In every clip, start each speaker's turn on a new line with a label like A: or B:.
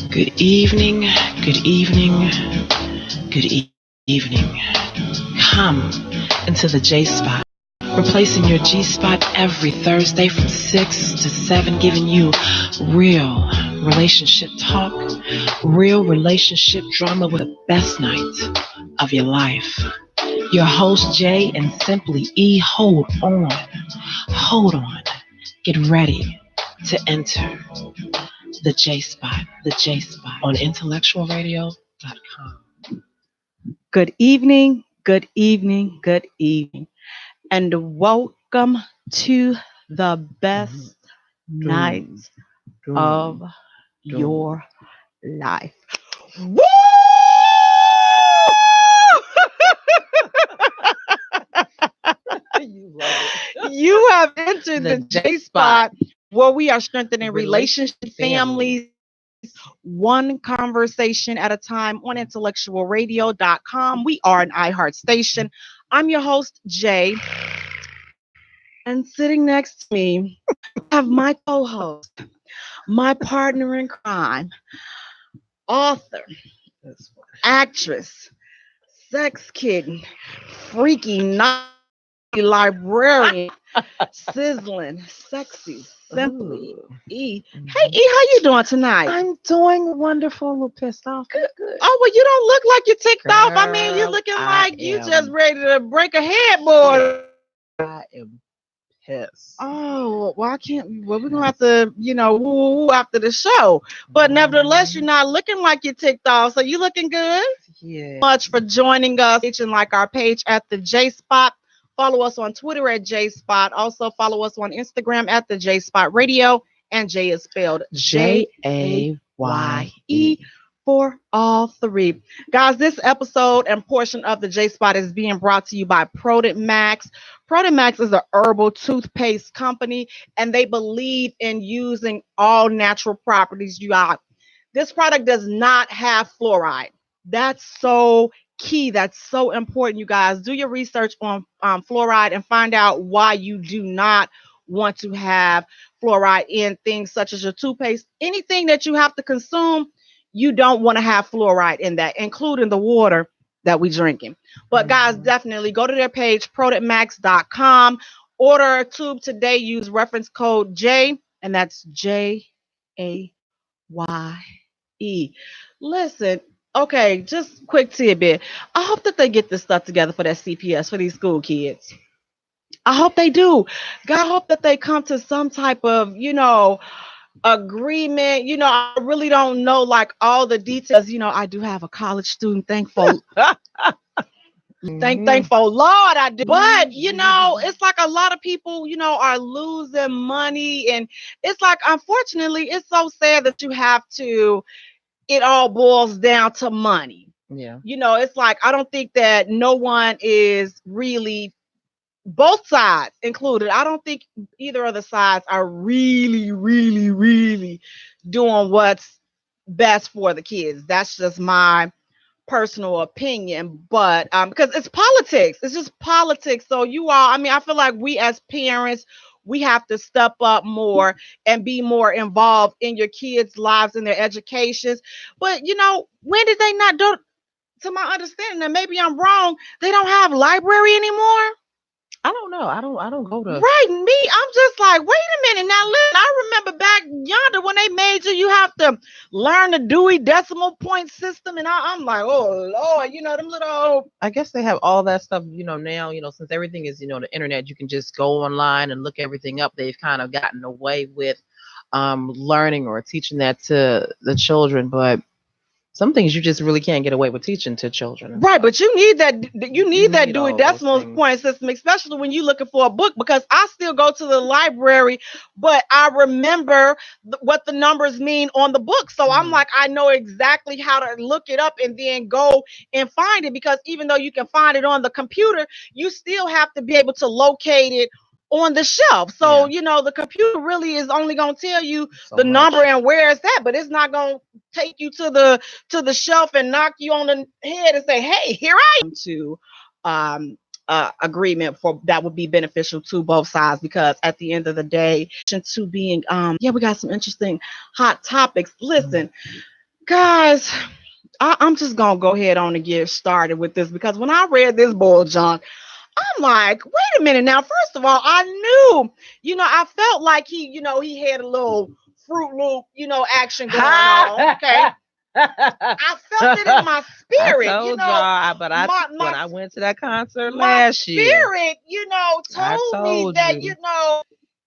A: Good evening, good evening, good evening. Come into the Jaye Spot, replacing your G Spot every Thursday from 6 to 7, giving you real relationship talk, real relationship drama with the best night of your life. Your host, Jay and Simply E, hold on, get ready to enter the Jaye Spot on IntellectualRadio.com.
B: Good evening, good evening, good evening, and welcome to the best night of your life. Woo! You have entered the Jaye Spot, where we are strengthening relationship families, one conversation at a time on IntellectualRadio.com. We are an iHeart station. I'm your host, Jay. And sitting next to me, I have my co-host, my partner in crime, author, actress, sex kitten, freaky, naughty librarian, sizzling, sexy, Simply E. Hey E, how you doing tonight?
A: I'm doing wonderful, a little pissed off. Good.
B: Oh, well, you don't look like you're ticked off. I mean, you're looking like you just ready to break a headboard.
A: I am pissed.
B: Oh, well, I can't. Well, we're going to have to, woo after the show. But nevertheless, you're not looking like you're ticked off. So you looking good?
A: Yeah.
B: Much for joining us. And like our page at the Jaye Spot. Follow us on Twitter at Jaye Spot. Also follow us on Instagram at the Jaye Spot Radio. And Jay is spelled Jaye for all three. Guys, this episode and portion of the Jaye Spot is being brought to you by Product Max. Product Max is an herbal toothpaste company, and they believe in using all natural properties. This product does not have fluoride. That's so key. That's so important, you guys. Do your research on fluoride and find out why you do not want to have fluoride in things such as your toothpaste. Anything that you have to consume, you don't want to have fluoride in that, including the water that we drinking. But guys, definitely go to their page, productmax.com. Order a tube today. Use reference code J, and that's JAYE. Listen, okay, just quick tidbit. I hope that they get this stuff together for that CPS for these school kids. I hope they do. God, I hope that they come to some type of, agreement. I really don't know like all the details. I do have a college student, thankful. Thankful Lord I do. But it's like a lot of people, are losing money, and it's like, unfortunately, it's so sad that it all boils down to money.
A: Yeah.
B: It's like, I don't think that no one is really, both sides included, I don't think either of the sides are really, really, really doing what's best for the kids. That's just my personal opinion. But because it's politics, it's just politics. So I feel like we as parents, we have to step up more and be more involved in your kids' lives and their educations. But when did they not do, to my understanding, and maybe I'm wrong, they don't have library anymore?
A: I don't know. I don't go to.
B: Right, me. I'm just like, wait a minute. Now, listen, I remember back yonder when they made you have to learn the Dewey Decimal Point system, and I'm like, oh Lord, them little.
A: I guess they have all that stuff, now, since everything is, the internet, you can just go online and look everything up. They've kind of gotten away with learning or teaching that to the children, but some things you just really can't get away with teaching to children.
B: Right, but you need that Dewey Decimal Point system, especially when you're looking for a book, because I still go to the library, but I remember what the numbers mean on the book. So I'm like, I know exactly how to look it up and then go and find it, because even though you can find it on the computer, you still have to be able to locate it on the shelf. So, the computer really is only going to tell you the number and where it's at, but it's not going to take you to the shelf and knock you on the head and say, hey, here I am, to agreement for that would be beneficial to both sides, because at the end of the day, to being we got some interesting hot topics. Listen, guys, I'm just gonna go ahead on and get started with this, because when I read this bull junk, I'm like, wait a minute now. First of all, I knew, I felt like he had a little Fruit Loop, action going on. Okay. I felt it in my spirit.
A: I told y'all, but when I went to that concert last year,
B: spirit, told me that,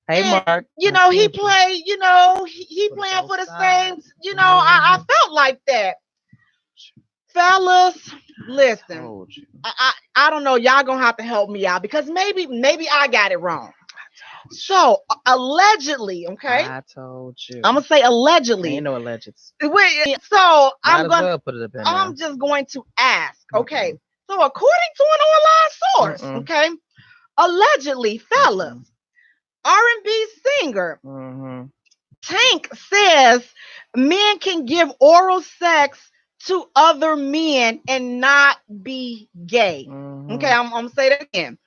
A: hey, Mark,
B: he played, he playing for the Saints. I felt like that. Fellas, listen, I don't know. Y'all gonna have to help me out, because maybe I got it wrong. So allegedly, okay.
A: I told you.
B: I'm gonna say allegedly.
A: Ain't no allegeds.
B: Wait, so
A: I'm
B: just going to ask. Okay. So according to an online source, okay, allegedly, fellas, R&B singer Tank says men can give oral sex to other men and not be gay. Okay, I'm gonna say that again.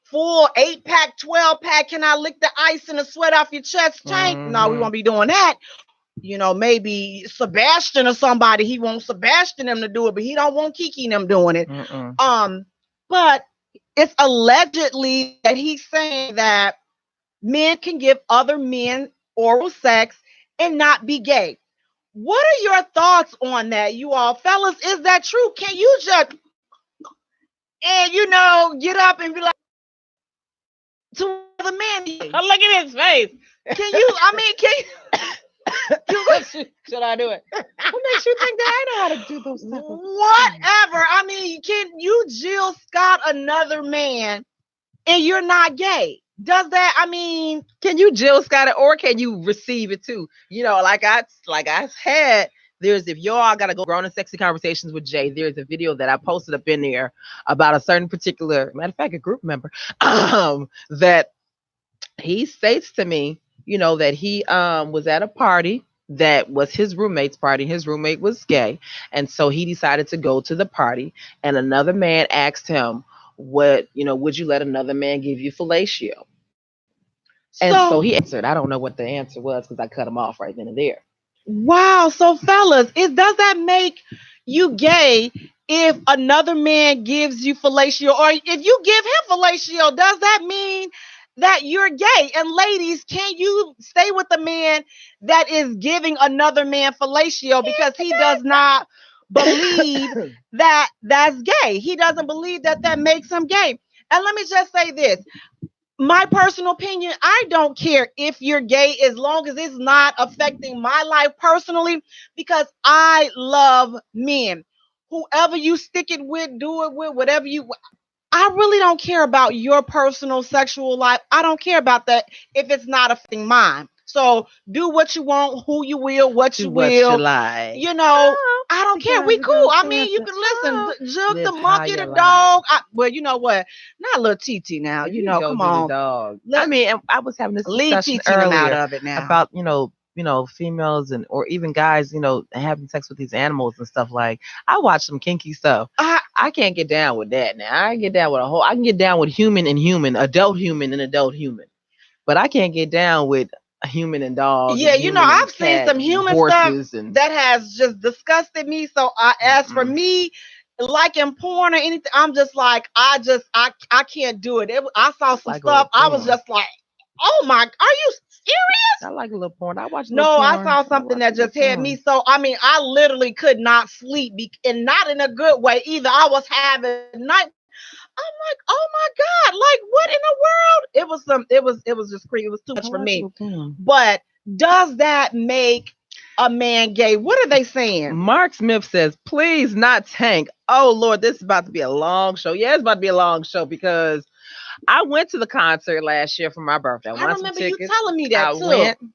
B: Full 8-pack, 12-pack, can I lick the ice and the sweat off your chest, Tank? No, we won't be doing that. Maybe Sebastian or somebody, he wants Sebastian them to do it, but he don't want Kiki them doing it. But it's allegedly that he's saying that men can give other men oral sex and not be gay. What are your thoughts on that, you all? Fellas, is that true? Can you just, and get up and be like, to the man, look at his face. Can you,
A: should I do it? What makes you think that I know how to do those things?
B: Whatever. Can you Jill Scott another man and you're not gay? Does that,
A: can you Jill Scott it, or can you receive it too? Like I had, if y'all gotta go Grown and Sexy Conversations with Jay, there's a video that I posted up in there about a certain particular, matter of fact, a group member, that he states to me, that he was at a party that was his roommate's party. His roommate was gay. And so he decided to go to the party, and another man asked him, would you let another man give you fellatio? And so he answered. I don't know what the answer was, because I cut him off right then and there.
B: Wow. So fellas, does that make you gay if another man gives you fellatio, or if you give him fellatio? Does that mean that you're gay? And ladies, can you stay with a man that is giving another man fellatio because he does not believe that that's gay? He doesn't believe that makes him gay. And let me just say this. My personal opinion, I don't care if you're gay as long as it's not affecting my life personally, because I love men. Whoever you stick it with, do it with, whatever you... I really don't care about your personal sexual life. I don't care about that if it's not affecting mine. So do what you want, who you will, what you will.
A: Like.
B: I don't care. We cool. You can listen. Jug the monkey, the dog. Well, you know what? Not a little TT now. Come on.
A: Dog. I was having this discussion earlier out of it now about females or even guys, having sex with these animals and stuff. Like, I watch some kinky stuff. I can't get down with that now. I can get down with I can get down with human and human, adult human and adult human, but I can't get down with a human and dog.
B: Yeah, I've seen some human stuff that has just disgusted me. So as for me, like in porn or anything, I'm just like, I can't do it. I saw some stuff. I was just like, oh my, are you serious?
A: I like a little porn. I watched.
B: No, I saw something that just had me. So I literally could not sleep, and not in a good way either. I was having night. I'm like, oh my God, like what in the world? It was just crazy. It was too much for me. But does that make a man gay? What are they saying?
A: Mark Smith says, please not Tank. Oh Lord, this is about to be a long show. Yeah, it's about to be a long show, because I went to the concert last year for my birthday.
B: I remember you telling me that too.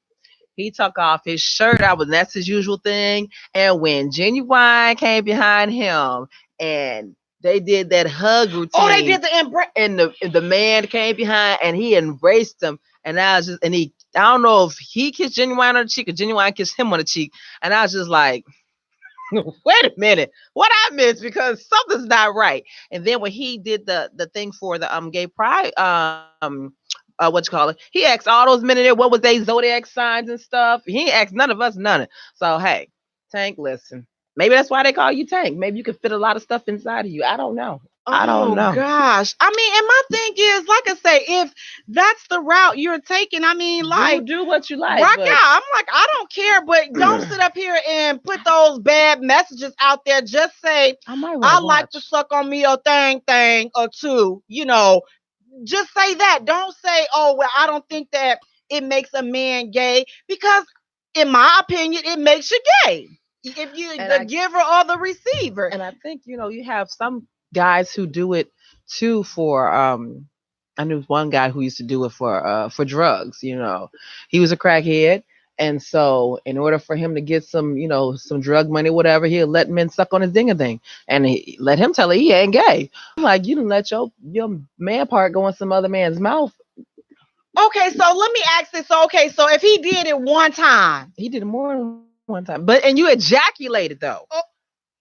A: He took off his shirt. That's his usual thing. And when Genuine came behind him and they did that hug routine.
B: Oh, they did the embrace.
A: And the man came behind and he embraced him. And I don't know if he kissed Genuine on the cheek or Genuine kissed him on the cheek. And I was just like, wait a minute, what I missed, because something's not right. And then when he did the thing for the gay pride, what you call it, he asked all those men in there what was they zodiac signs and stuff. He ain't asked none of us none. So hey, Tank, listen. Maybe that's why they call you Tank. Maybe you could fit a lot of stuff inside of you. I don't know. I don't know.
B: Gosh. I mean, and my thing is, like I say, if that's the route you're taking, I mean, like,
A: do what you like.
B: Rock out. I'm like, I don't care, but don't sit up here and put those bad messages out there. Just say, I like to suck on me a thing or two, just say that. Don't say, oh, well, I don't think that it makes a man gay, because in my opinion, it makes you gay. If you the giver or the receiver.
A: And I think, you have some guys who do it too for I knew one guy who used to do it for drugs. He was a crackhead, and so in order for him to get some some drug money, whatever, he'll let men suck on his ding-a-ding, and he let him tell her he ain't gay. I'm like, you didn't let your man part go in some other man's mouth.
B: Okay, so let me ask this. So if he did it one time,
A: he did it more than one time, and you ejaculated though.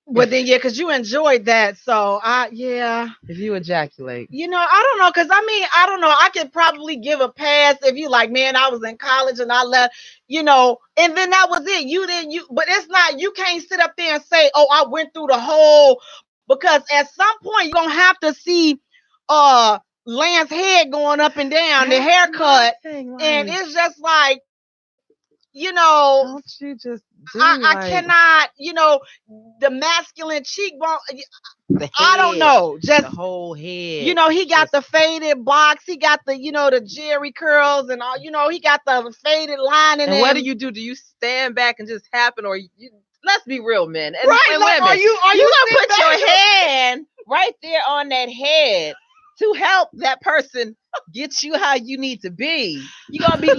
B: Well, then, yeah, because you enjoyed that. So,
A: if you ejaculate.
B: I don't know. Because, I don't know. I could probably give a pass if you like, man, I was in college and I left, and then that was it. But it's not, you can't sit up there and say, oh, I went through the whole, because at some point you're going to have to see Lance head going up and down, the haircut. And it's just like,
A: don't you just
B: I cannot, the masculine cheekbone. I don't know. Just
A: the whole head.
B: He got the faded box. He got the, the Jerry curls and all. He got the faded line. And
A: what do you do? Do you stand back and just happen, or let's be real, men? And,
B: right? And like, are you
A: gonna put your hand right there on that head to help that person get you how you need to be? You gonna be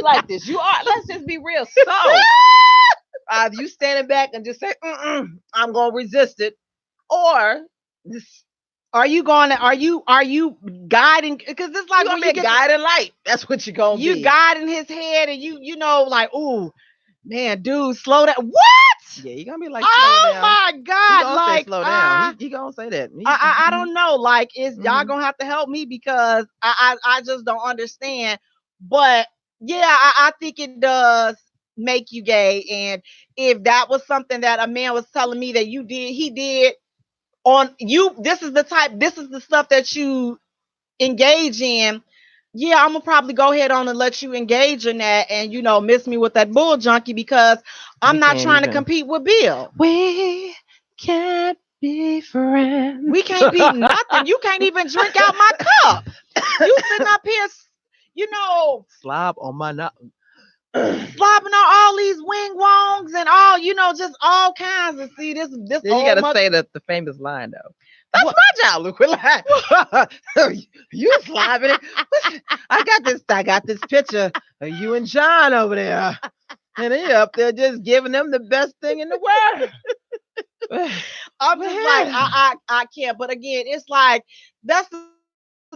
A: like this. You are. Let's just be real. So, either you standing back and just say, I'm gonna resist it, or
B: are you guiding? Because it's like
A: when you get guiding light. That's what you're gonna be.
B: You guiding his head, and you like, ooh, man, dude, slow down. What?
A: Yeah, you're gonna be like,
B: oh my God,
A: like slow down. He gonna say that.
B: I don't know. Like, y'all gonna have to help me, because I just don't understand. But yeah, I think it does make you gay. And if that was something that a man was telling me that he did on you, this is the stuff that you engage in. Yeah, I'm gonna probably go ahead on and let you engage in that, and miss me with that bull junkie, because I'm not trying to compete with Bill.
A: We can't be friends.
B: We can't be nothing. You can't even drink out my cup. You sitting up here,
A: slob on my nut.
B: Slobbing on all these wing wongs and all, just all kinds of. See, this.
A: Then you gotta say the famous line though. That's my job. Look, you slobbing it. I got this picture of you and John over there, and he up there just giving them the best thing in the world.
B: I'm just like, I can't. But again, it's like, that's the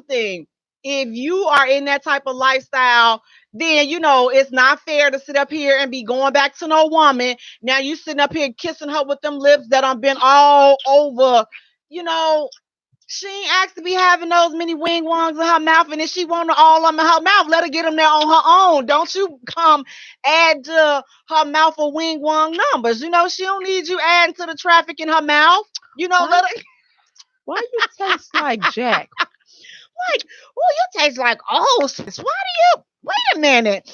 B: thing. If you are in that type of lifestyle, then it's not fair to sit up here and be going back to no woman. Now you sitting up here kissing her with them lips that I've been all over. She ain't asked to be having those many wing wongs in her mouth, and if she want all of them in her mouth, let her get them there on her own. Don't you come add to her mouth of wing wong numbers. She don't need you adding to the traffic in her mouth. Let her.
A: Why you taste like Jack?
B: Like, you taste like why do you? Wait a minute.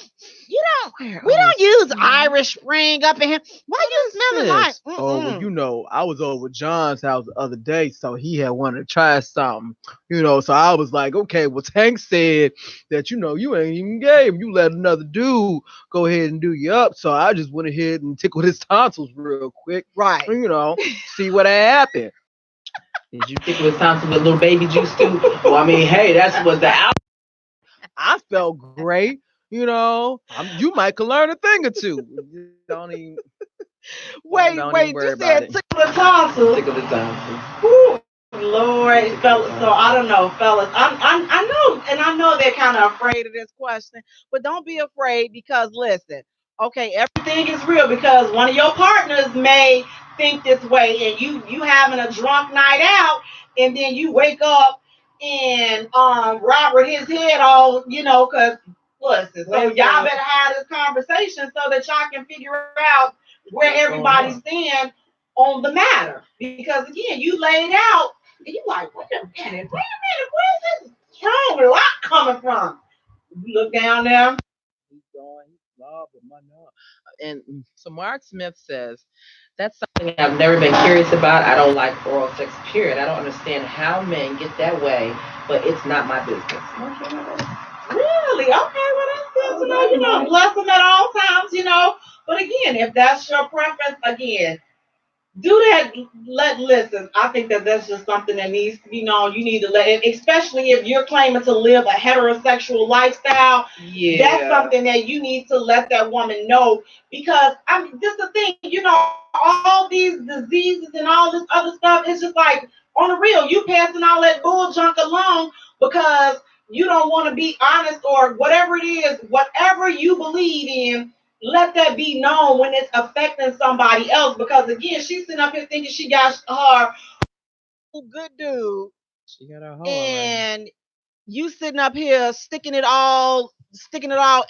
B: We don't use Irish Spring up in here. Why you smelling like?
C: Oh, I was over John's house the other day, so he had wanted to try something. So I was like, okay, well, Tank said that you ain't even gay. You let another dude go ahead and do you up. So I just went ahead and tickled his tonsils real quick.
B: Right.
C: See what happened.
A: Did you tickle his tonsils with a little baby juice too? Well, hey, that's what the out.
C: I felt great. You might could learn a thing or two. Don't even.
B: Wait. You said tickle the tonsils.
A: Tickle the tonsils.
B: Ooh, Lord, fellas. So I don't know, fellas. I know, and I know they're kind of afraid of this question, but don't be afraid, because listen. Okay, everything is real because one of your partners may think this way, and you having a drunk night out, and then you wake up and Robert his head all, because listen, so y'all better have this conversation so that y'all can figure out where everybody stands on the matter. Because again, you laid out and you like, wait a minute, where's this strong lot coming from? You look down there.
A: And so Mark Smith says, that's something I've never been curious about. I don't like oral sex, period. I don't understand how men get that way, but it's not my business.
B: Really? Okay, well that's good to know. Bless them at all times, But again, if that's your preference, again, do that. Listen. I think that's just something that needs to be known. You need to let, especially if you're claiming to live a heterosexual lifestyle. Yeah, that's something that you need to let that woman know. Because this is the thing. All these diseases and all this other stuff. It's just like on the real. You passing all that bull junk along because you don't want to be honest or whatever it is. Whatever you believe in. Let that be known when it's affecting somebody else. Because again, she's sitting up here thinking she got her good dude.
A: She got her whore.
B: And you sitting up here sticking it all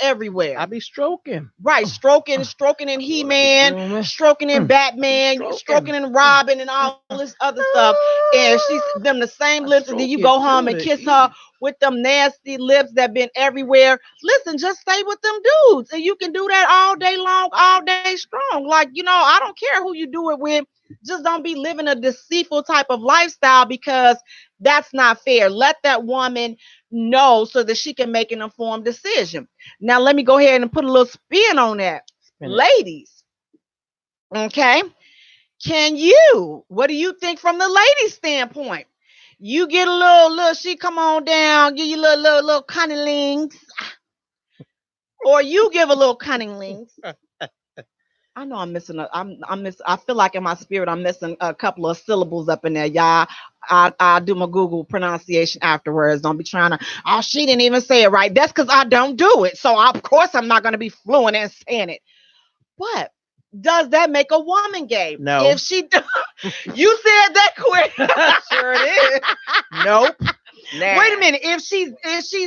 B: everywhere.
C: I be stroking.
B: Right, stroking in He-Man, stroking in Batman, stroking in Robin and all this other stuff. And she's them the same lips, and then you go home and kiss her with them nasty lips that been everywhere. Listen, just stay with them dudes, and you can do that all day long, all day strong. Like, I don't care who you do it with. Just don't be living a deceitful type of lifestyle because that's not fair. Let that woman know so that she can make an informed decision. Now, let me go ahead and put a little spin on that. Ladies, okay? What do you think from the ladies' standpoint? You get a little, she come on down, give you little cunningings. Or you give a little cunningings. I know I'm missing. I feel like in my spirit I'm missing a couple of syllables up in there, y'all. I'll do my Google pronunciation afterwards. Don't be trying to. Oh, she didn't even say it right. That's because I don't do it. So of course I'm not going to be fluent in saying it. But does that make a woman gay?
C: No.
B: If she do, you said that quick.
C: Sure it is. Nope.
B: Nah. Wait a minute. If she's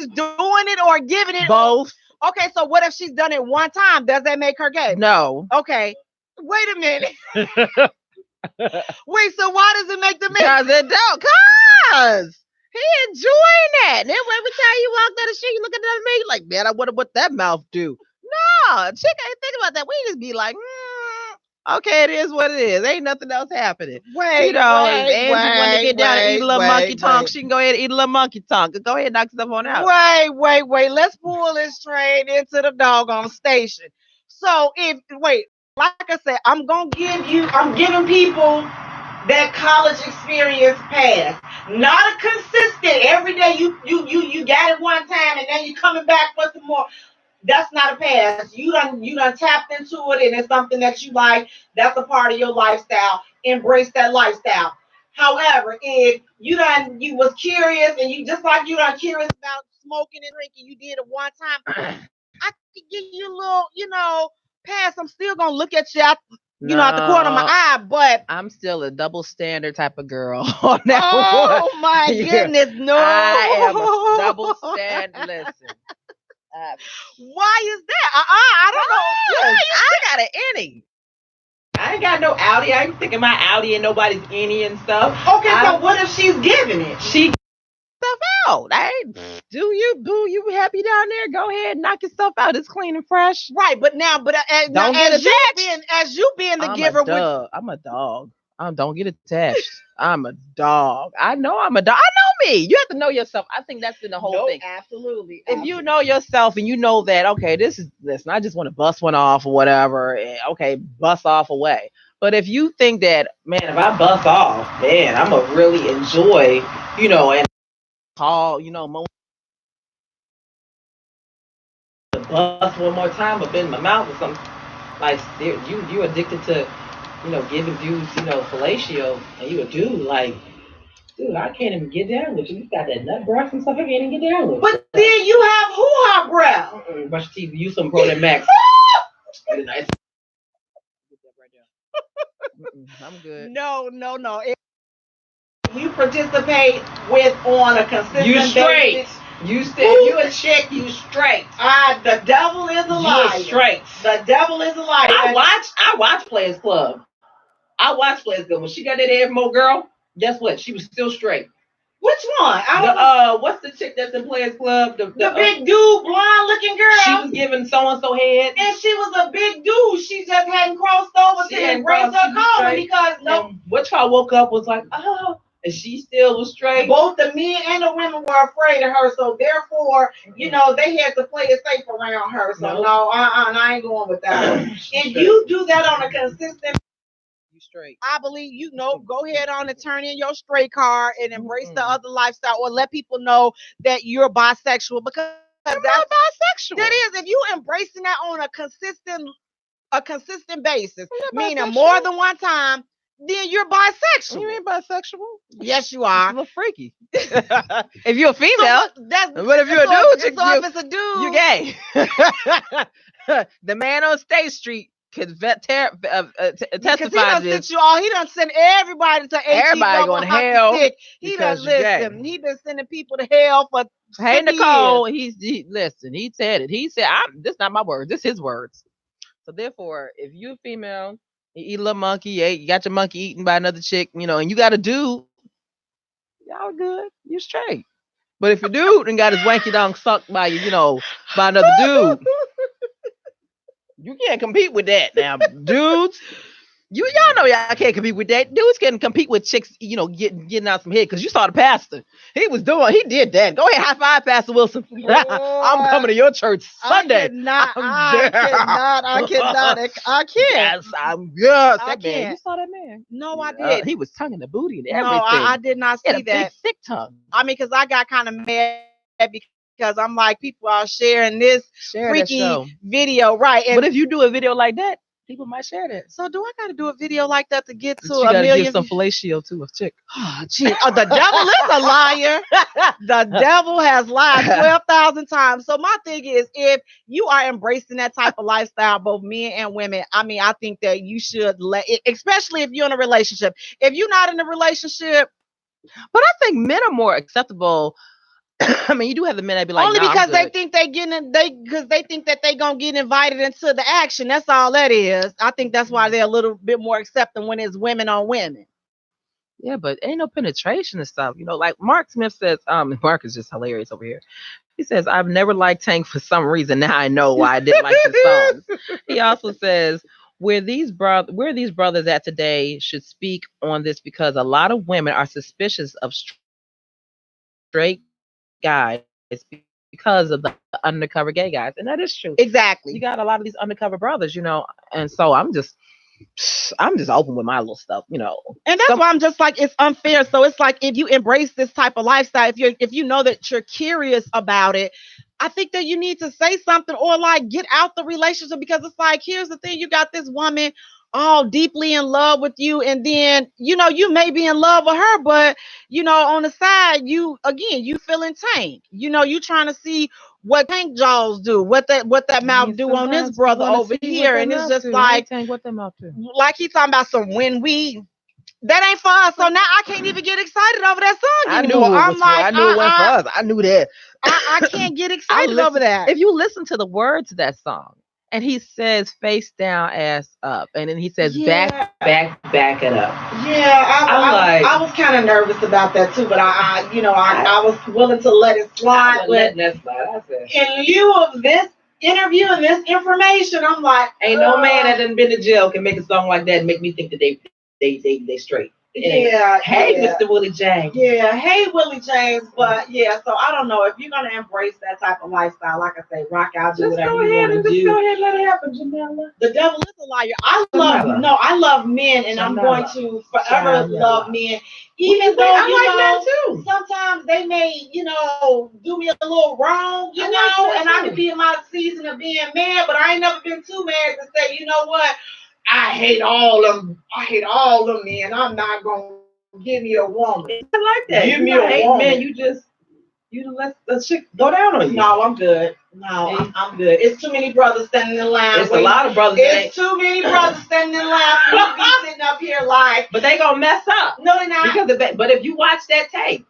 B: doing it or giving it
C: both.
B: Okay, so what if she's done it one time? Does that make her gay?
C: No.
B: Okay. Wait a minute. Wait, so why does it make the man?
C: Because it don't. Cause he enjoying that. And then every time you walk down the street, you look at that man, you're like, man, I wonder what that mouth do. No, chick ain't think about that. We just be like, okay, it is what it is. Ain't nothing else happening.
B: Wait,
C: if Angie want to get down and eat a little monkey tongue, she can go ahead and eat a little monkey tongue. Go ahead and knock stuff on out.
B: Wait. Let's pull this train into the doggone station. So like I said, I'm giving people that college experience pass. Not a consistent, every day you got it one time and then you coming back for some more. That's not a pass. You done tapped into it and it's something that you like. That's a part of your lifestyle. Embrace that lifestyle. However, if you was curious and you just like you done curious about smoking and drinking, you did it one time. I could give you a little, pass. I'm still gonna look at you out the corner of my eye, but
C: I'm still a double standard type of girl.
B: Oh my goodness, no!
C: I am a double standard. Listen.
B: Why is that? I don't know.
C: I got an innie. I ain't got no Audi. I ain't sticking my Audi in nobody's innie and stuff.
B: Okay, so what if she's giving it?
C: She stuff out. Do you happy down there? Go ahead, knock your stuff out. It's clean and fresh.
B: Right, but as you being the giver,
C: I'm a dog. Don't get attached. I'm a dog. I know I'm a dog. I know me. You have to know yourself. I think that's in the whole thing.
B: Absolutely.
C: If you know yourself and you know that, okay, listen, I just want to bust one off or whatever. And, okay, bust off away. But if you think that, man, if I bust off, man, I'm going to really enjoy, and call, more. Bust one more time up in my mouth or something. Like, you addicted to, giving dudes, fellatio, and you a dude, like, dude, I can't even get down with you. You got that nut breath and stuff, I can't even get down with.
B: But then you have hoo-ha breath.
C: Brush your teeth, use some Pro Max.
A: tonight. I'm good.
B: No. If you participate with on a consistent
A: You straight.
B: basis,
A: You said you a chick. You straight.
B: the devil is a liar.
A: You straight.
B: The devil is a liar.
A: I watch Players Club. I watched Players Club. When she got that Evermore girl, guess what? She was still straight.
B: Which one?
A: What's the chick that's in Players Club? The
B: big dude, blonde looking girl.
A: She was giving so and so head,
B: and she was a big dude. She just hadn't crossed over to embrace her calling because
A: which I woke up was like, oh, and she still was straight.
B: Both the men and the women were afraid of her, so therefore, they had to play it safe around her. So I ain't going with that. If you do that on a consistent,
A: you straight.
B: I believe go ahead on and turn in your straight card and embrace the other lifestyle, or let people know that you're bisexual, because that's
A: bisexual.
B: That is, if you embracing that on a consistent basis, meaning more than one time, then you're bisexual.
A: You ain't bisexual.
B: Yes, you are.
A: It's a little freaky. If you're a female, but if you're a dude,
B: if it's a dude,
A: you're gay. The man on State Street could testify to this.
B: He done sent everybody to
A: everybody going to hell.
B: He done listen. He been sending people to hell for.
A: Hey Nicole, listen. He said it. He said, "This is not my words. This is his words." So therefore, if you're a female, you eat a little monkey, you got your monkey eaten by another chick, and you got a dude, y'all good. You straight. But if your dude and got his wanky dong sucked by by another dude, you can't compete with that. Now, dudes, y'all know y'all can't compete with that. Dudes can compete with chicks, getting out some head, because you saw the pastor. He did that. Go ahead, high five, Pastor Wilson. I'm coming to your church Sunday.
B: I cannot. I can't.
A: Yes, I'm good.
B: I can't.
A: You saw that man?
B: No, I did.
A: He was tonguing the booty and everything.
B: No, I did not see
A: that. Big, thick tongue.
B: I mean, because I got kind of mad because I'm like, people are sharing this freaky video, right?
A: But if you do a video like that, people might share that.
B: So do I got to do a video like that to get to
A: a million? Give some fellatio to a chick.
B: Oh, gee. The devil is a liar. The devil has lied 12,000 times. So my thing is, if you are embracing that type of lifestyle, both men and women, I mean, I think that you should let it, especially if you're in a relationship. If you're not in a relationship,
A: but I think men are more acceptable. I mean, you do have the men that be like,
B: only because they think they think that they gonna get invited into the action. That's all that is. I think that's why they're a little bit more accepting when it's women on women.
A: Yeah, but ain't no penetration and stuff. Like Mark Smith says, Mark is just hilarious over here. He says, I've never liked Tank for some reason. Now I know why I didn't like his songs. He also says, where these brothers at today should speak on this, because a lot of women are suspicious of straight guys because of the undercover gay guys, and that is true.
B: Exactly.
A: You got a lot of these undercover brothers, and so I'm just open with my little stuff, and
B: that's why I'm just like, it's unfair. So it's like, if you embrace this type of lifestyle, if you know that you're curious about it, I think that you need to say something, or like get out the relationship, because it's like, here's the thing, you got this woman all deeply in love with you, and then you may be in love with her, but on the side, you feeling Tank, you trying to see what Tank jaws do, what that mouth do on this brother over here, and it's just like,
A: Tank, what that mouth do?
B: Like he's talking about some when we. That ain't for us, so now I can't even get excited over that song anymore.
A: I knew it wasn't for us. I knew that.
B: I can't get excited over that.
A: If you listen to the words of that song, and he says face down, ass up, and then he says back it up.
B: Yeah, I was kind of nervous about that too, but I was willing to let it slide. In lieu of this interview and this information, I'm like,
A: ain't no man that done been to jail can make a song like that and make me think that they straight.
B: Yeah.
A: Hey, yeah. Mr. Willie James.
B: Yeah. Hey, Willie James. But yeah, so I don't know, if you're gonna embrace that type of lifestyle, like I say, rock out, do whatever you want to do.
A: Just go ahead and let it happen, Jamila.
B: The devil is a liar. I love men, and I'm going to forever love men. Even though
A: I like men too.
B: Sometimes they may, do me a little wrong, and I could be in my season of being mad, but I ain't never been too mad to say, you know what? I hate all them men. I'm not gonna give me a woman.
A: I like that.
B: Give me a woman.
A: Man, you let the chick go down on you.
B: No, I'm good. No, I'm good. It's too many brothers standing in line.
A: It's a lot of brothers.
B: It's too many brothers standing in line for me to be sitting up here like.
A: But they gonna mess up.
B: No, they're not.
A: But if you watch that tape,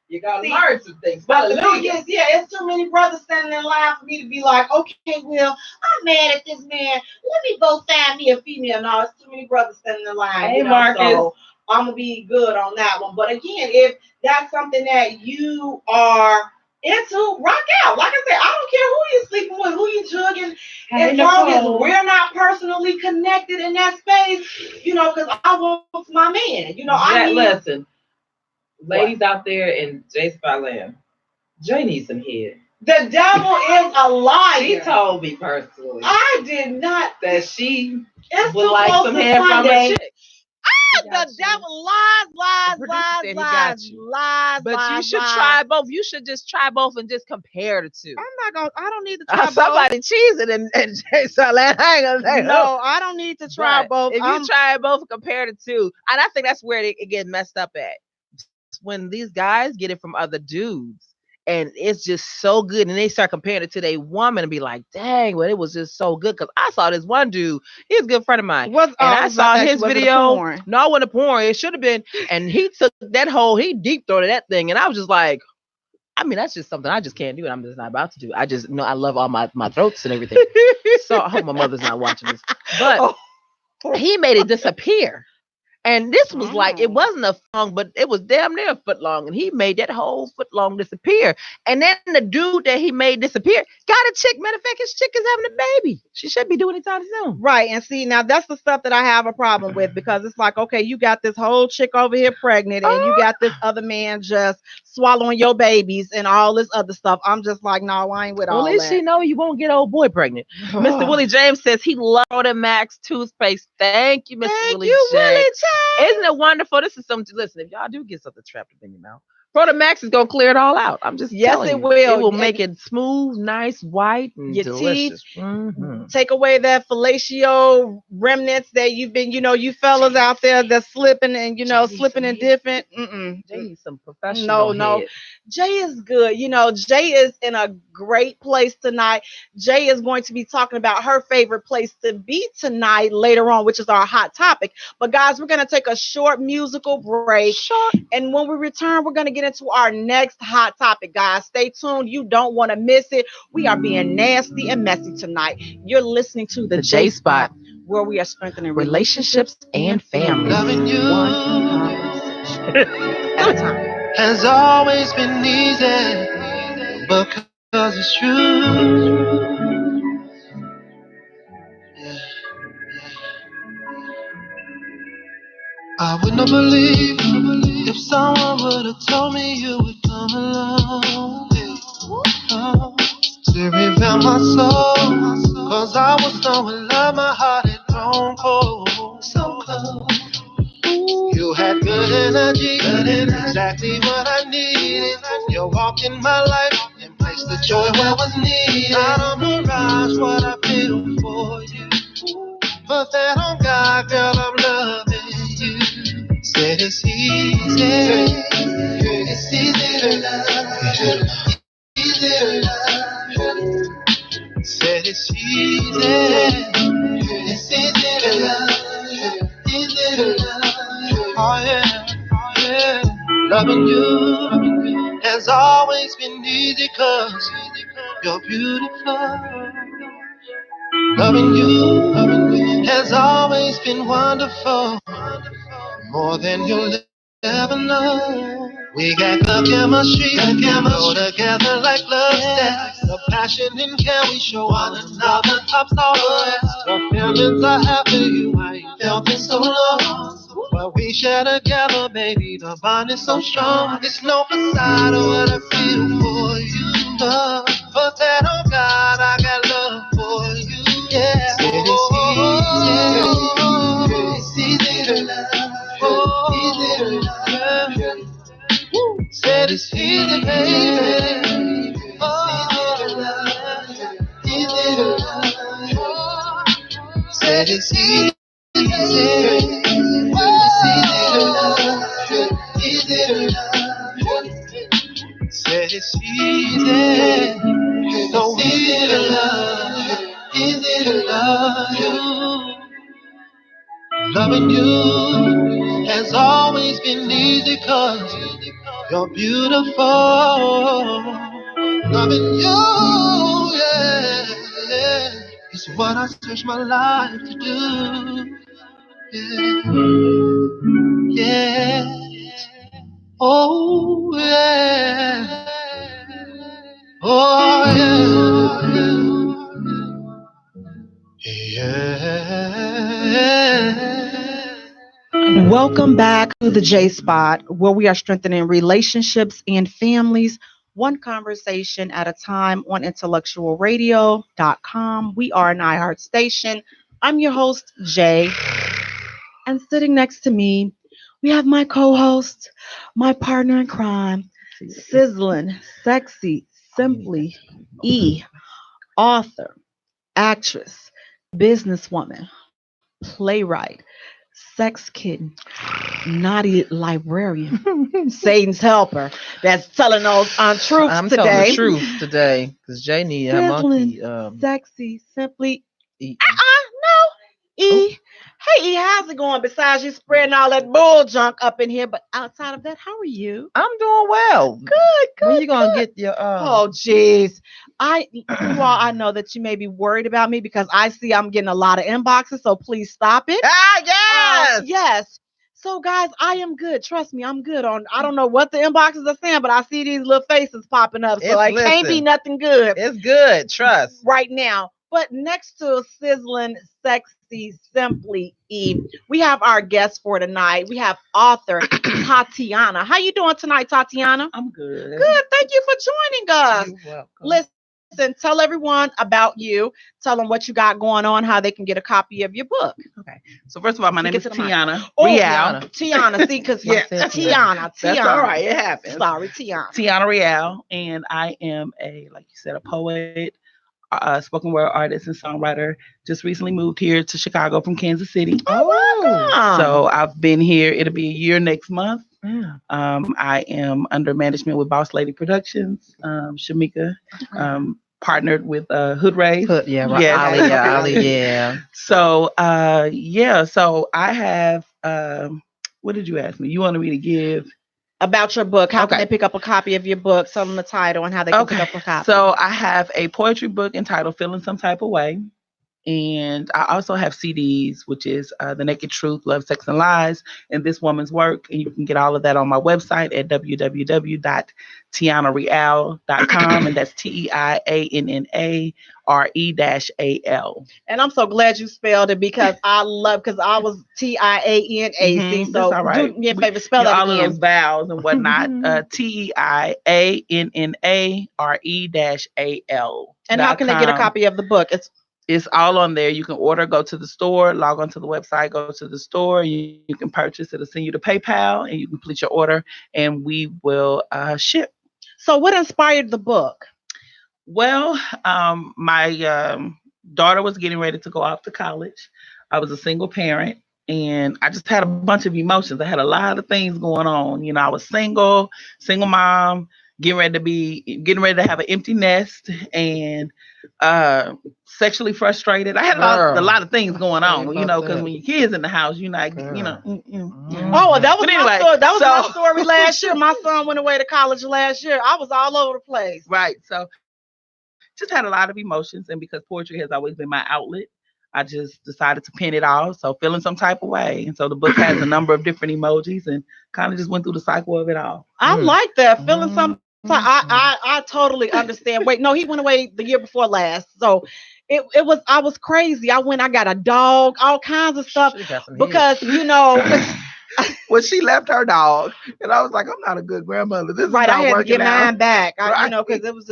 A: you gotta learn some things.
B: But the thing is, it's too many brothers standing in line for me to be like, okay, well, I'm mad at this man. Let me go find me a female. No, it's too many brothers standing in line.
A: Hey, Marcus.
B: So I'm gonna be good on that one. But again, if that's something that you are into, rock out. Like I said, I don't care who you're sleeping with, who you're jugging, as long as we're not personally connected in that space, because I want my man.
A: Listen, ladies out there in Jaye Spot land, Jay needs some head.
B: The devil is a liar.
A: She told me personally.
B: I did not.
A: That she would like some head from a chick.
B: The devil lies.
D: But you should try both. You should just try both and just compare the two.
B: I don't need to try both.
D: Somebody cheesing and Jaye Spot land. I ain't gonna say
B: no. I don't need to try both.
D: If you try both and compare the two, and I think that's where it gets messed up at. When these guys get it from other dudes. And it's just so good. And they start comparing it to their woman and be like, dang, well, it was just so good. Because I saw this one dude. He's a good friend of mine. I saw his video. No, it wasn't a porn. It should have been. And he took that he deep throated that thing. And I was just like, I mean, that's just something I just can't do. And I'm just not about to do. I just know I love all my throats and everything. So I hope my mother's not watching this. But he made it disappear. And this was like, it wasn't a long, but it was damn near a foot long. And he made that whole foot long disappear. And then the dude that he made disappear got a chick. Matter of fact, his chick is having a baby. She should be doing it anytime soon.
B: Right. And see, now that's the stuff that I have a problem with, because it's like, okay, you got this whole chick over here pregnant and you got this other man just swallowing your babies and all this other stuff. I'm just like, no, I ain't with all that.
D: At least she know you won't get old boy pregnant. Mr. Willie James says he loved the Max toothpaste. Thank you, Mr. Willie James. Isn't it wonderful? This is something to listen. If y'all do get something trapped up in your mouth, Max is gonna clear it all out. I'm just telling you. It will make it smooth, nice, white, and
B: your
D: delicious.
B: Teeth. Take away that fellatio remnants that you've been, you fellas out there that's slipping and slipping and dipping.
D: Jay needs some professional.
B: No. Jay is good. Jay is in a great place tonight. Jay is going to be talking about her favorite place to be tonight later on, which is our hot topic. But guys, we're gonna take a short musical break. And when we return, we're gonna get into our next hot topic, guys. Stay tuned. You don't want to miss it. We are being nasty and messy tonight. You're listening to the Jaye Spot, where we are strengthening relationships and family.
E: Loving you
B: at a time.
E: Has always been easy, because it's true. I would not believe if someone would have told me you would come along to reveal my soul, cause I was so in love, my heart had grown cold, so cold. You had good energy, exactly what I needed. You walked in my life and placed the joy where was needed. I don't mirage what I feel for you, but that on God, girl, I'm loving you. Said it's easy, it's easy to love, easy to love. Said it's easy, it's easy to love, easy to love. Oh yeah. Loving you has always been easy, cause you're beautiful. Loving you has always been wonderful, more than you'll ever know. We got the chemistry, go together like love stacks. The passion and care we show one another tops all the rest. The feelings I have for you, I ain't felt in so long. What we share together, baby, the bond is so strong. It's no facade of what I feel for you, love. But that, oh God, I got love for you, yeah. It's easy to love, easy to love. Said it's easy, baby. Easy to love. Said it's easy. It's easy to love. Said it's it's easy. So easy to love you. Loving you has always been easy 'cause you're beautiful. Loving you, yeah, is what I search my life to do. Yeah, yeah. Oh, yeah. Oh, yeah. Yeah.
B: Welcome back to the Jaye Spot, where we are strengthening relationships and families, one conversation at a time on IntellectualRadio.com. We are an iHeart station. I'm your host, Jay. And sitting next to me, we have my co-host, my partner in crime, sizzling, sexy, simply E, author, actress, businesswoman, playwright, sex kitten, naughty librarian, Satan's helper that's telling those untruths
D: I'm
B: today.
D: telling the truth today because Jay need a monkey.
B: Sexy, simply.
D: Eat.
B: No. E. Hey, E, how's it going? Besides you spreading all that bull junk up in here, but outside of that, how are you?
D: I'm doing well.
B: Good.
D: When you gonna get your
B: Oh, jeez. I know that you may be worried about me because I see I'm getting a lot of inboxes, so please stop it.
D: yes.
B: Yes. So, guys, I am good. Trust me, I'm good. I don't know what the inboxes are saying, but I see these little faces popping up, so it can't be nothing good.
D: It's good. Trust.
B: Right now. But next to sizzling, sexy, simply E, we have our guest for tonight. We have author Tatiana. How you doing tonight, Tatiana?
D: I'm good.
B: Good. Thank you for joining us.
D: You're welcome.
B: Listen, tell everyone about you. Tell them what you got going on, how they can get a copy of your book.
F: Okay. So first of all, my name is Tiana.
B: Oh,
F: Real.
B: Tiana. See, because Tiana.
F: That's all right. It happens.
B: Sorry, Tiana.
F: Tiana Real, and I am like you said, a poet, spoken word artist, and songwriter. Just recently moved here to Chicago from Kansas City.
B: Oh, welcome.
F: So I've been here. It'll be a year next month.
B: Yeah.
F: I am under management with Boss Lady Productions. Shamika, partnered with Hood Rays.
D: Ali, yeah.
F: So so I have what did you ask me? You wanted me to give
B: about your book. How can they pick up a copy of your book? Tell them the title and how they can pick up a copy.
F: So I have a poetry book entitled Feeling Some Type of Way. And I also have CDs, which is The Naked Truth, Love, Sex, and Lies, and This Woman's Work. And you can get all of that on my website at www.tianareal.com. And that's TIANNARE-AL.
B: And I'm so glad you spelled it because I was TIANAC.
F: Mm-hmm,
B: so
F: all right.
B: Do me a favor, spell that
F: all
B: again.
F: of those vowels and whatnot. TIANNARE-AL.
B: And how can they get a copy of the book?
F: It's all on there. You can order, go to the store, log onto the website, go to the store. You can purchase. It'll send you to PayPal, and you complete your order, and we will ship.
B: So, what inspired the book?
F: Well, my daughter was getting ready to go off to college. I was a single parent, and I just had a bunch of emotions. I had a lot of things going on. You know, I was single mom, getting ready to have an empty nest, and sexually frustrated. I had a lot of things going on, you know, because when your kids in the house, you're not, you know.
B: Oh, that was my story. That was my story last year. My son went away to college last year. I was all over the place.
F: Right. So just had a lot of emotions, and because poetry has always been my outlet, I just decided to pen it all. So feeling some type of way. And so the book has a number of different emojis and kind of just went through the cycle of it all.
B: I like that. Feeling some. I totally understand. Wait, no, he went away the year before last. So I was crazy. I got a dog, all kinds of stuff because, you know.
F: Well, she left her dog, and I was like, I'm not a good grandmother. This is
B: right.
F: Not
B: I had to get
F: out.
B: mine back.
F: Right.
B: You know, because it was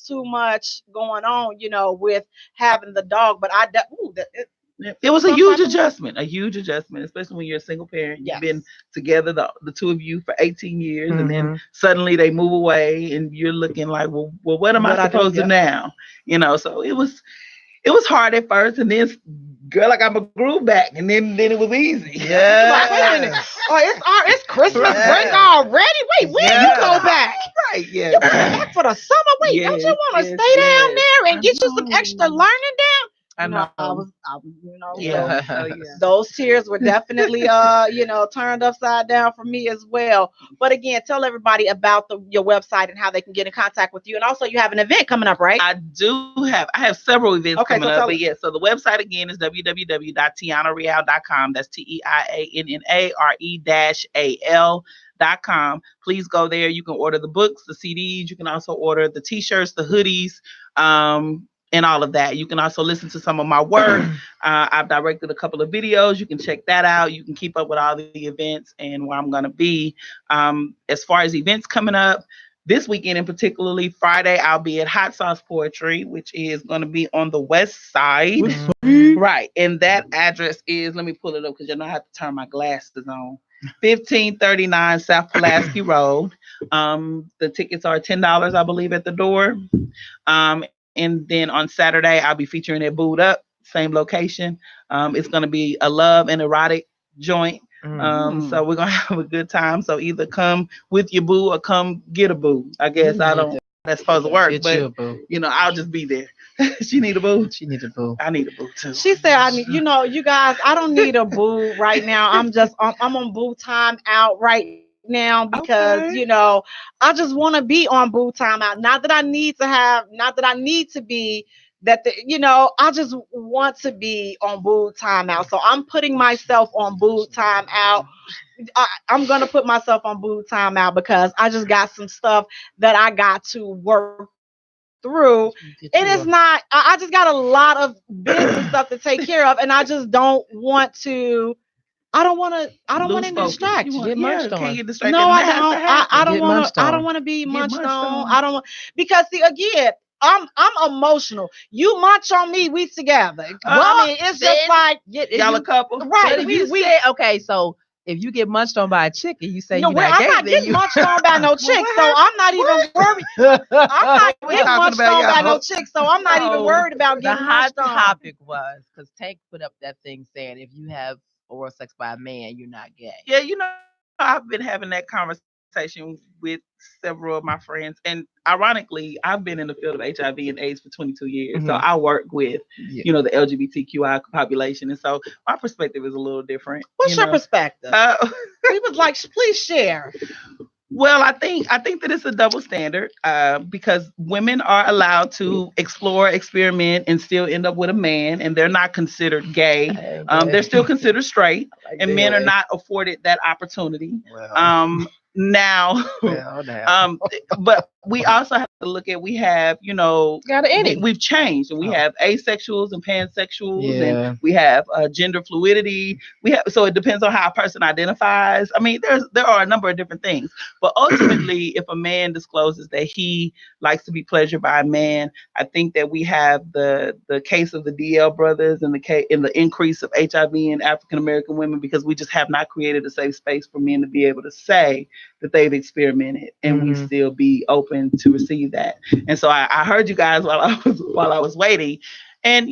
B: too much going on, you know, with having the dog. But
F: it was a huge adjustment, especially when you're a single parent. You've been together, the two of you, for 18 years, and then suddenly they move away, and you're looking like, well, what am I supposed to do now? You know, so it was hard at first, and then girl, I got my groove back, and then it was easy.
B: Yeah. Like, wait a minute. Oh, it's Christmas break already. Wait, when you go back?
F: Right, yeah.
B: You come back for the summer. Wait, don't you want to stay down there and get you some extra learning down?
F: I know.
B: I was,
F: Yeah.
B: those tears were definitely, turned upside down for me as well. But again, tell everybody about your website and how they can get in contact with you. And also, you have an event coming up, right?
F: I have several events coming up. But yeah, so the website again is www.tianareal.com. That's TIANNARE-AL.com. Please go there. You can order the books, the CDs. You can also order the t-shirts, the hoodies, and all of that. You can also listen to some of my work. I've directed a couple of videos. You can check that out. You can keep up with all the events and where I'm going to be. As far as events coming up, this weekend, and particularly Friday, I'll be at Hot Sauce Poetry, which is going to be on the west side. Right. And that address is, let me pull it up because I have to turn my glasses on. 1539 South Pulaski Road. The tickets are $10, I believe, at the door. And then on Saturday, I'll be featuring at Booed Up, same location. It's going to be a love and erotic joint. So we're going to have a good time. So either come with your boo or come get a boo. I guess I don't. That's supposed to work, but I'll just be there. She need a boo.
C: She need a boo.
F: I need a boo too.
B: She said, "I need, you guys. I don't need a boo right now. I'm on boo time out right now because I just want to be on boo time out. Not that I need to be that. I just want to be on boo time out. So I'm putting myself on boo time out. I'm gonna put myself on boo time out because I just got some stuff that I got to work through, and it's not. I just got a lot of business stuff to take care of, and I just don't want to. I don't want to distract you.
F: Get munched on. Can't get distracted.
B: No, I don't. I don't want to. I don't want to be munched on. I don't want because see again. I'm emotional. You munch on me, we together. Well, I mean, it's just like
F: y'all a couple,
D: right? We said okay, so. If you get munched on by a chick and you say I'm
B: not getting munched on by no chick, so I'm not even worried. I'm not getting munched on by no chick, so I'm not even worried about getting munched on.
D: The hot topic was because Tank put up that thing saying if you have oral sex by a man, you're not gay.
F: Yeah, I've been having that conversation with several of my friends, and ironically, I've been in the field of HIV and AIDS for 22 years, so I work with the LGBTQI population, and so my perspective is a little different.
B: What's your perspective? He was like, please share.
F: Well, I think that it's a double standard because women are allowed to explore, experiment, and still end up with a man, and they're not considered gay. They're still considered straight, and men are not afforded that opportunity. Now, but we also have to look at, we've changed, and we have asexuals and pansexuals, and we have gender fluidity. So it depends on how a person identifies. I mean, there are a number of different things, but ultimately, if a man discloses that he likes to be pleasured by a man, I think that we have the case of the DL brothers and the increase of HIV in African American women, because we just have not created a safe space for men to be able to say that they've experimented, and we still be open to receive that. And so I heard you guys while I was waiting, and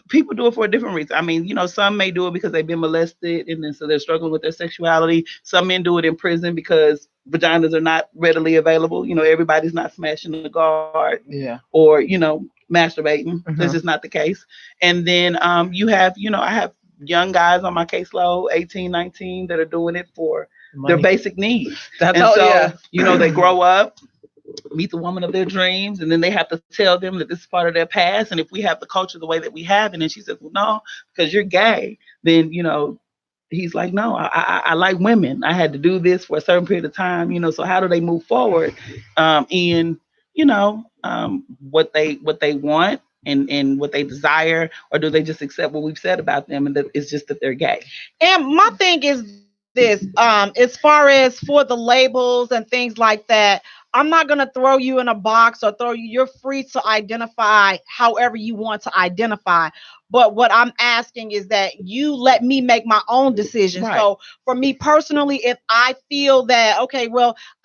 F: people do it for a different reason. I mean, some may do it because they've been molested, and then so they're struggling with their sexuality. Some men do it in prison because vaginas are not readily available. Everybody's not smashing the guard, or masturbating. This is not the case. And then you have, I have young guys on my caseload, 18, 19, that are doing it for their basic needs. They grow up, meet the woman of their dreams, and then they have to tell them that this is part of their past. And if we have the culture the way that we have, and then she says, well, no, because you're gay, then he's like, no, I like women. I had to do this for a certain period of time, so how do they move forward in what they want and what they desire, or do they just accept what we've said about them, and that it's just that they're gay?
B: And my thing is this, as far as for the labels and things like that, I'm not going to throw you in a box or you're free to identify however you want to identify. But what I'm asking is that you let me make my own decision. Right. So for me personally, if I feel that,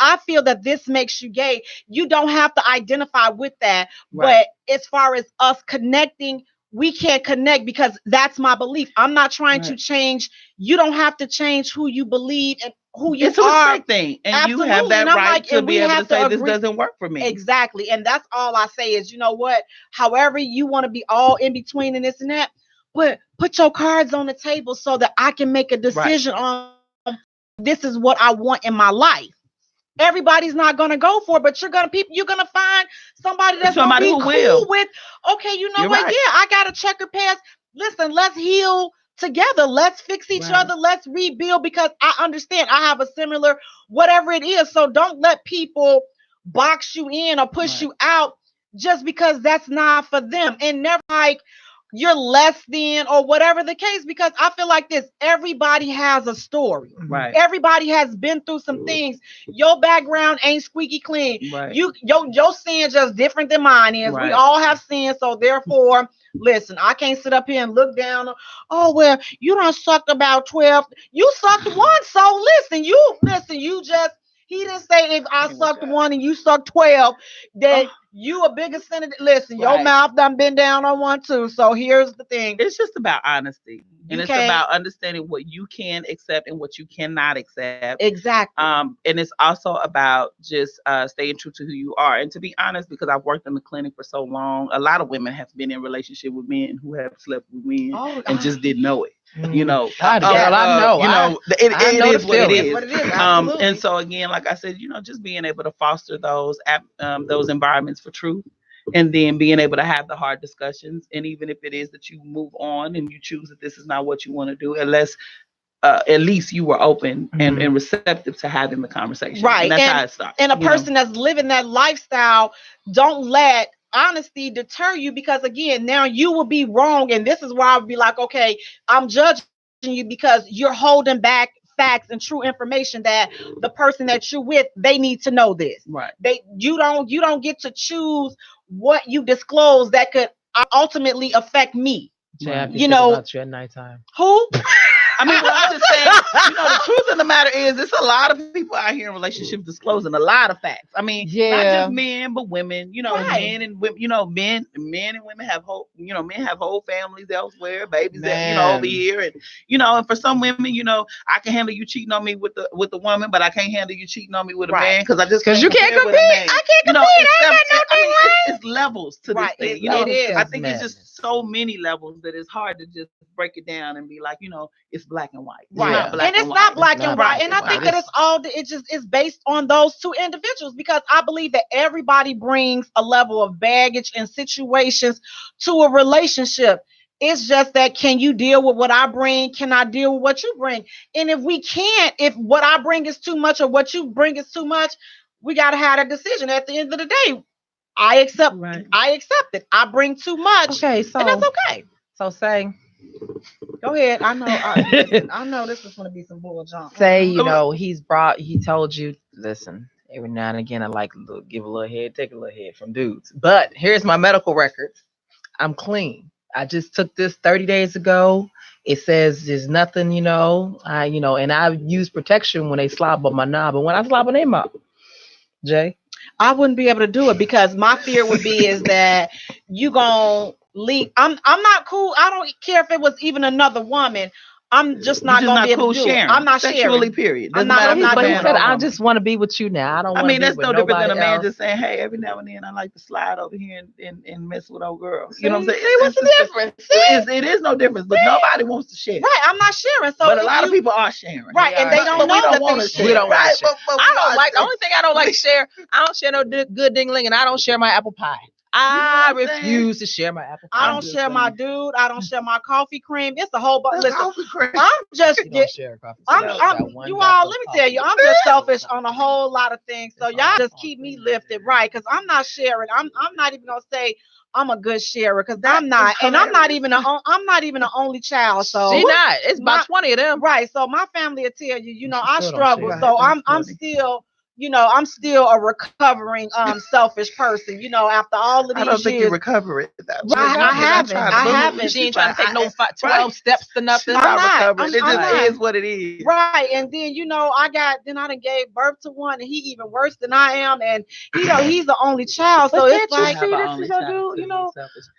B: I feel that this makes you gay, you don't have to identify with that. Right. But as far as us connecting, we can't connect because that's my belief. I'm not trying to change. You don't have to change who you believe and who you
F: it's a
B: are.
F: respect thing, and
B: Absolutely.
F: you have that
B: And
F: right to be able to say this
B: agree.
F: doesn't work for me.
B: Exactly. And that's all I say is, you know what? However you want to be all in between and this and that, but put your cards on the table so that I can make a decision on this is what I want in my life. Everybody's not gonna go for it, but you're gonna find somebody that's gonna be cool with. Okay, you know what? Right. Yeah, I got a checker pass. Listen, let's heal together. Let's fix each other. Let's rebuild because I understand I have a similar whatever it is. So don't let people box you in or push you out just because that's not for them. And never like you're less than or whatever the case, because I feel like this, everybody has a story.
F: Right.
B: Everybody has been through some things. Your background ain't squeaky clean.
F: Right.
B: Your sin just different than mine is. Right. We all have sin, so therefore, listen, I can't sit up here and look down. Oh, well, you done sucked about 12. You sucked one, so listen, he didn't say if I sucked one and you sucked 12, that you a bigger sinner. Listen, your mouth done been down on one too. So here's the thing.
F: It's just about honesty. And it's about understanding what you can accept and what you cannot accept.
B: Exactly.
F: And it's also about just staying true to who you are. And to be honest, because I've worked in the clinic for so long, a lot of women have been in relationship with men who have slept with men and just didn't know it. You know,
B: I know.
F: It is what it is. And so again, like I said, just being able to foster those environments for truth, and then being able to have the hard discussions. And even if it is that you move on and you choose that this is not what you want to do, unless at least you were open and receptive to having the conversation.
B: Right.
F: And that's how it starts.
B: And a person that's living that lifestyle, don't let honesty deter you, because again, now you will be wrong. And this is why I would be like, okay, I'm judging you because you're holding back facts and true information that the person that you're with, they need to know this.
F: Right.
B: You don't get to choose what you disclose that could ultimately affect me.
A: Jay, about you at nighttime.
B: Who?
F: I mean, well, I'm just saying, the truth of the matter is, it's a lot of people out here in relationships disclosing a lot of facts. I mean, not just men, but women. Men and women. Men and women have whole. Men have whole families elsewhere, babies that over here, and and for some women, I can handle you cheating on me with the woman, but I can't handle you cheating on me with a man because
B: you can't compete. I can't compete.
F: It's levels to this thing.
B: It is.
F: I think it's just so many levels that it's hard to just break it down and be like, it's black and white.
B: Right. And it's not black and white. And I think that it's based on those two individuals, because I believe that everybody brings a level of baggage and situations to a relationship. It's just that, can you deal with what I bring? Can I deal with what you bring? And if we can't, if what I bring is too much or what you bring is too much, we got to have a decision at the end of the day. I accept it. I bring too much.
A: Okay, so
B: and that's okay.
A: So say,
B: go ahead. I know this is going to be some bull junk.
A: Say, he told you, listen, every now and again I like to give a little head, take a little head from dudes. But here's my medical records. I'm clean. I just took this 30 days ago. It says there's nothing, and I use protection when they slob on my knob, and when I slob on their mouth. Jay?
B: I wouldn't be able to do it, because my fear would be is that you gonna leak. I'm not cool. I don't care if it was even another woman. I'm just not gonna be able to do it. I'm not
F: sexually,
B: sharing.
F: Period.
B: I'm not.
A: But he said, I just want to be with you now. I don't.
F: I mean, that's no different than a man
A: else.
F: just saying, "Hey, every now and then I like to slide over here and mess with old girls."
B: See,
F: you know what I'm saying?
B: What's the difference?
F: It is no difference, but nobody wants to share.
B: Right, I'm not sharing. So,
F: but a lot of people are sharing.
B: Right, and they don't know that they share.
A: We don't
B: right,
A: share.
B: I don't like. The only thing I don't like to share. I don't share no good dingling, and I don't share my apple pie. I refuse to share my apple pie. I don't share my dude. I don't share my coffee cream. It's a whole bunch. Listen, I'm just.
A: Don't share coffee.
B: You all, let me tell you, I'm just selfish on a whole lot of things. So y'all just keep me lifted, right? Because I'm not sharing. I'm not even gonna say I'm a good sharer, because I'm not, and I'm not even an only child. So
A: she not. It's about 20 of them,
B: right? So my family will tell you, I struggle. So I'm still I'm still a recovering selfish person, after all of these years.
F: I don't think you recover it.
B: I haven't.
D: She ain't trying to take no 12 steps to nothing.
F: She's not recovering. It just is what it is.
B: Right. And then, I done gave birth to one, and he even worse than I am. And, he's the only child. So it's like,
D: this is a dude,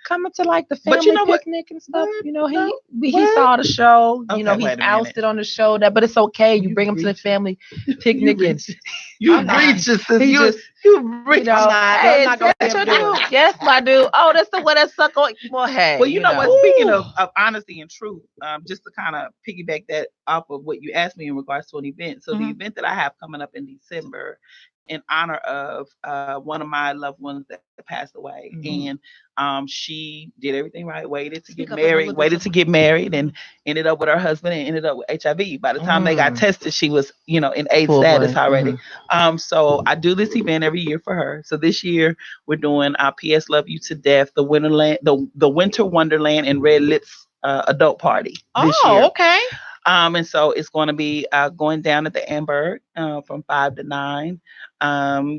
D: coming to like the family picnic and stuff. He saw the show. He's ousted on the show. But it's okay. You bring him to the family picnic and
F: you reach this. You reach.
D: Yes, my dude. Oh, that's the one that suck on. Well, hey.
F: Well, you know what? Speaking of honesty and truth, just to kind of piggyback that off of what you asked me in regards to an event. So the event that I have coming up in December, in honor of one of my loved ones that passed away, and she did everything right. Waited to get married, and ended up with her husband, and ended up with HIV. By the time they got tested, she was, in AIDS status already. So I do this event every year for her. So this year we're doing our PS Love You to Death, the Winter Wonderland and Red Lips adult party. This year.
B: Okay.
F: And so it's going to be going down at the Amber from 5 to 9.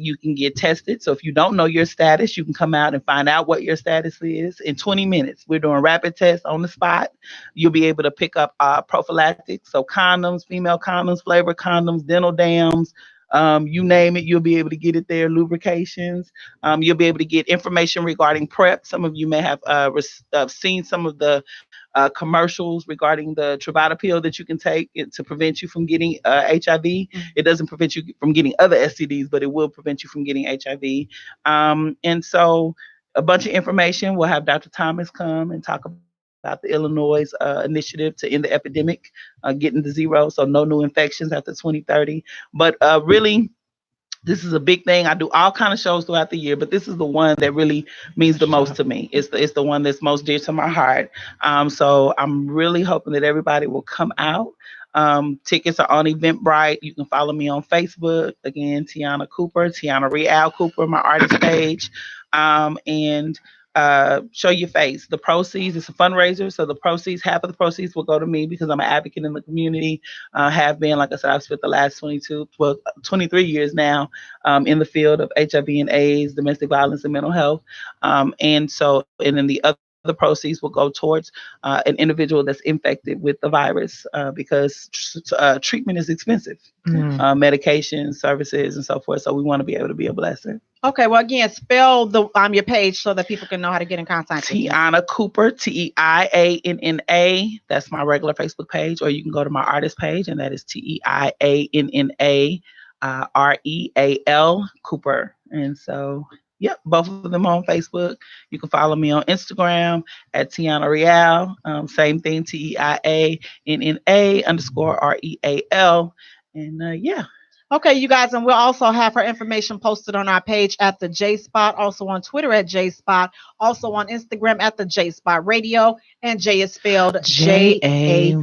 F: You can get tested. So if you don't know your status, you can come out and find out what your status is in 20 minutes. We're doing rapid tests on the spot. You'll be able to pick up prophylactics. So condoms, female condoms, flavor condoms, dental dams. You name it, you'll be able to get it there. Lubrications. You'll be able to get information regarding PrEP. Some of you may have seen some of the commercials regarding the Truvada pill that you can take to prevent you from getting HIV. It doesn't prevent you from getting other STDs, but it will prevent you from getting HIV. And so a bunch of information. We'll have Dr. Thomas come and talk about the Illinois initiative to end the epidemic, getting to zero, so no new infections after 2030. But really, this is a big thing. I do all kind of shows throughout the year, but this is the one that really means the most to me. It's the one that's most dear to my heart. So I'm really hoping that everybody will come out. Tickets are on Eventbrite. You can follow me on Facebook. Again, Tiana Cooper, Tiana Real Cooper, my artist page. And show your face. The proceeds, it's a fundraiser, so the proceeds, half of the proceeds will go to me because I'm an advocate in the community. Have been, like I said, I've spent the last 23 years now in the field of HIV and AIDS, domestic violence, and mental health. And then the other proceeds will go towards an individual that's infected with the virus because treatment is expensive, medication, services, and so forth. So we want to be able to be a blessing.
B: Okay, well, again, spell your page so that people can know how to get in contact with you.
F: Tiana Cooper, TEIANNA. That's my regular Facebook page, or you can go to my artist page, and that is TEIANNA REAL Cooper. And so, yep, both of them on Facebook. You can follow me on Instagram at Tiana Real. Same thing, TEIANNA_REAL. And yeah.
B: Okay, you guys, and we'll also have her information posted on our page at the Jaye Spot, also on Twitter at Jaye Spot, also on Instagram at the Jaye Spot Radio, and Jay is spelled JAYE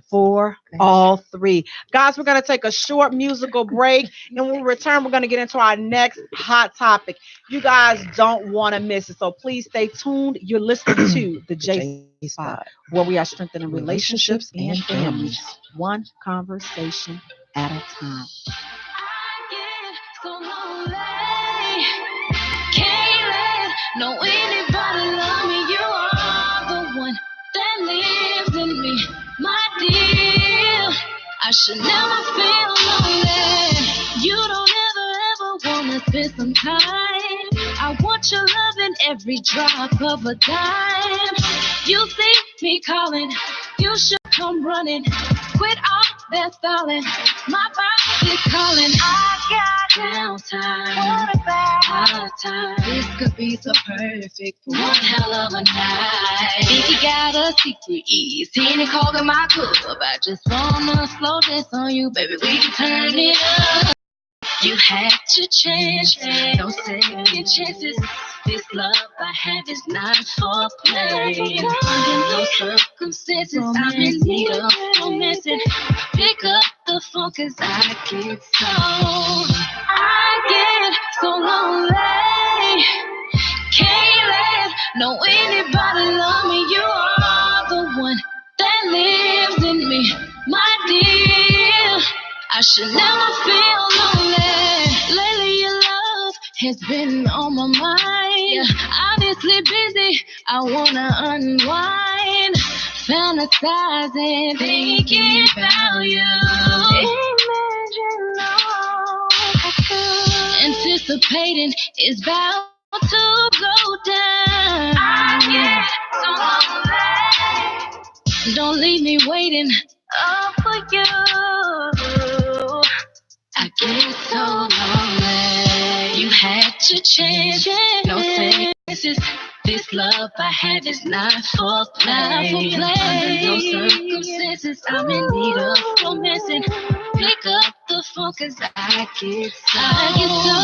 B: for all three. Guys, we're going to take a short musical break, and when we return, we're going to get into our next hot topic. You guys don't want to miss it, so please stay tuned. You're listening to the Jaye Spot, where we are strengthening relationships and families, one conversation at a time.
G: I get so lonely, can't let anybody love me. You are the one that lives in me, my dear. I should never feel lonely. You don't ever wanna spend some time. I want your love in every drop of a dime. You see me calling, you should come running. Quit all that stalling, my body's calling. I got downtime, what about hard time? This could be so perfect for one hell of a night. Think you got a secret ease, Henny Coke in my cup. I just wanna slow this on you, baby, we can turn it up. You had to change, no second chances. This love I have is not for play. Under no circumstances, I'm in need of romancing. Pick up the phone, cause I get so lonely. Can't let anybody love me. You are the one that lives in me, my dear. I I should never feel lonely. Lately your love has been on my mind. Obviously busy, I wanna unwind. Fantasizing, thinking about you. Imagine all I could. Anticipating is about to go down. I get so lonely. Don't leave me waiting up for you. I get so lonely. You had your chance, no senses. This love I have is not for play. Under no circumstances, I'm in need of romancing. Pick up the phone 'cause I get so I get so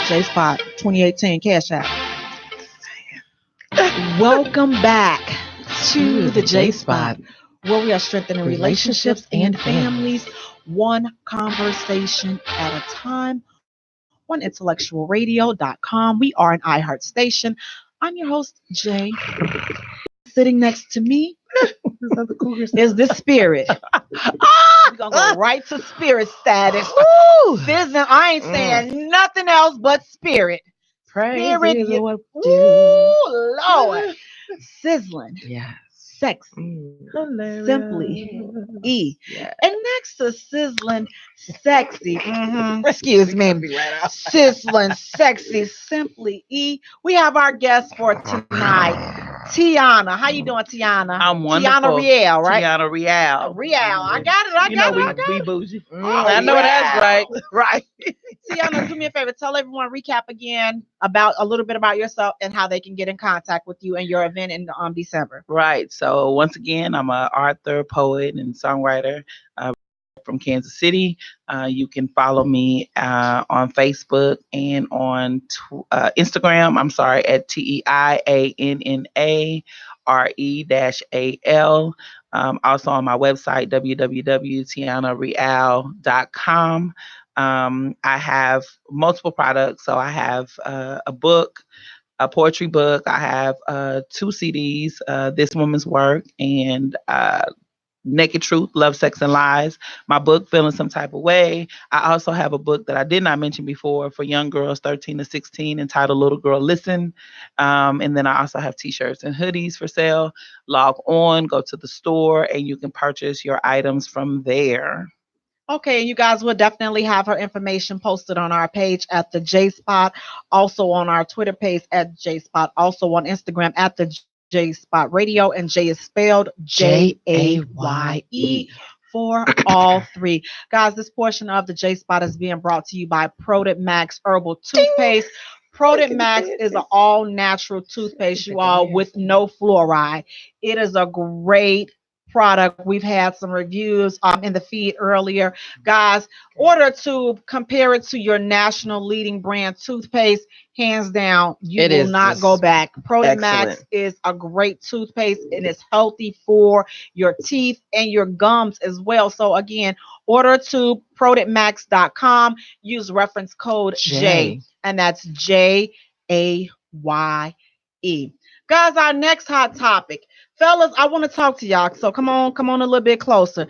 B: Jaye Spot 2018 Cash App. Welcome back to the Jaye Spot, where we are strengthening relationships and families, one conversation at a time. On IntellectualRadio.com. We are an iHeart station. I'm your host, Jay. Sitting next to me is the spirit. We're going to go right to spirit status. Sizzling. I ain't saying nothing else but spirit. Spirit. Ooh, Lord. Sizzling.
D: Yeah.
B: Sexy. Simply E. And next to sizzling, sexy. Excuse me. Sizzling, sexy, simply E. We have our guest for tonight, Tiana. How you doing, Tiana?
F: I'm wonderful.
B: Tiana Riel, right?
F: Tiana Riel.
B: Riel. I got it. I got it.
F: We bougie.
D: I know that's right.
B: Right. Tiana, do me a favor. Tell everyone, recap again about a little bit about yourself and how they can get in contact with you and your event in December.
F: Right. So once again, I'm an author, poet, and songwriter from Kansas City. You can follow me on Facebook and on Instagram. I'm sorry, at TEIANNARE-AL. Also on my website, www.tianareal.com. I have multiple products. So I have a book, a poetry book. I have 2 CDs, This Woman's Work and Naked Truth, Love, Sex, and Lies. My book, Feeling Some Type of Way. I also have a book that I did not mention before for young girls 13 to 16 entitled Little Girl Listen. And then I also have t-shirts and hoodies for sale. Log on, go to the store, and you can purchase your items from there.
B: Okay, you guys will definitely have her information posted on our page at the Jaye Spot, also on our Twitter page at Jaye Spot, also on Instagram at the Jaye Spot Radio, and Jay is spelled Jaye for all 3. Guys, this portion of the Jaye Spot is being brought to you by Product Max Herbal Toothpaste. Product Max is an all-natural toothpaste, you all, with no fluoride. It is a great product. We've had some reviews in the feed earlier. Guys, order to compare it to your national leading brand toothpaste. Hands down, you will not go back. Product Max is a great toothpaste and it's healthy for your teeth and your gums as well. So again, order to productmax.com. Use reference code J, and that's Jaye. Guys, our next hot topic. Fellas, I want to talk to y'all. So come on a little bit closer.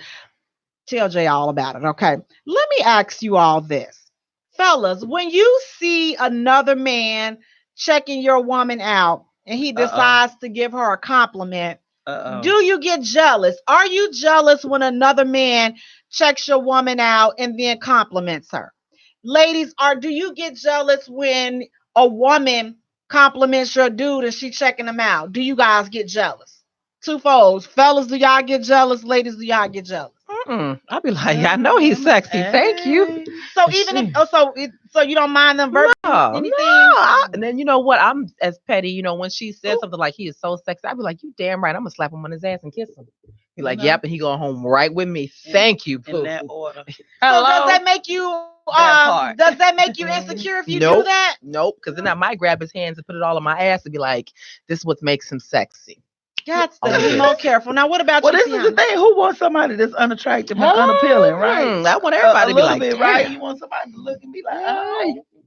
B: Tell Jay all about it, okay? Let me ask you all this. Fellas, when you see another man checking your woman out and he decides to give her a compliment, do you get jealous? Are you jealous when another man checks your woman out and then compliments her? Ladies, do you get jealous when a woman compliments your dude and she checking him out? Do you guys get jealous? Twofolds. Fellas, do y'all get jealous? Ladies, do y'all get jealous?
D: I'll be like, I know he's sexy. Thank you.
B: So even if so you don't mind them verbally anything?
D: And then you know what? I'm as petty. You know, when she says something like he is so sexy, I'll be like, you damn right. I'm gonna slap him on his ass and kiss him. He's like, yep, and he going home right with me. Thank you,
F: in that order.
B: So does that make you does that make you insecure if you do that?
D: Nope. Because then I might grab his hands and put it all on my ass and be like, this is what makes him sexy.
B: Got to be more careful. Now, what about you?
F: This is the thing. Who wants somebody that's unattractive and unappealing, right?
D: I want everybody to be like,
F: bit, right? You want somebody to look and be like,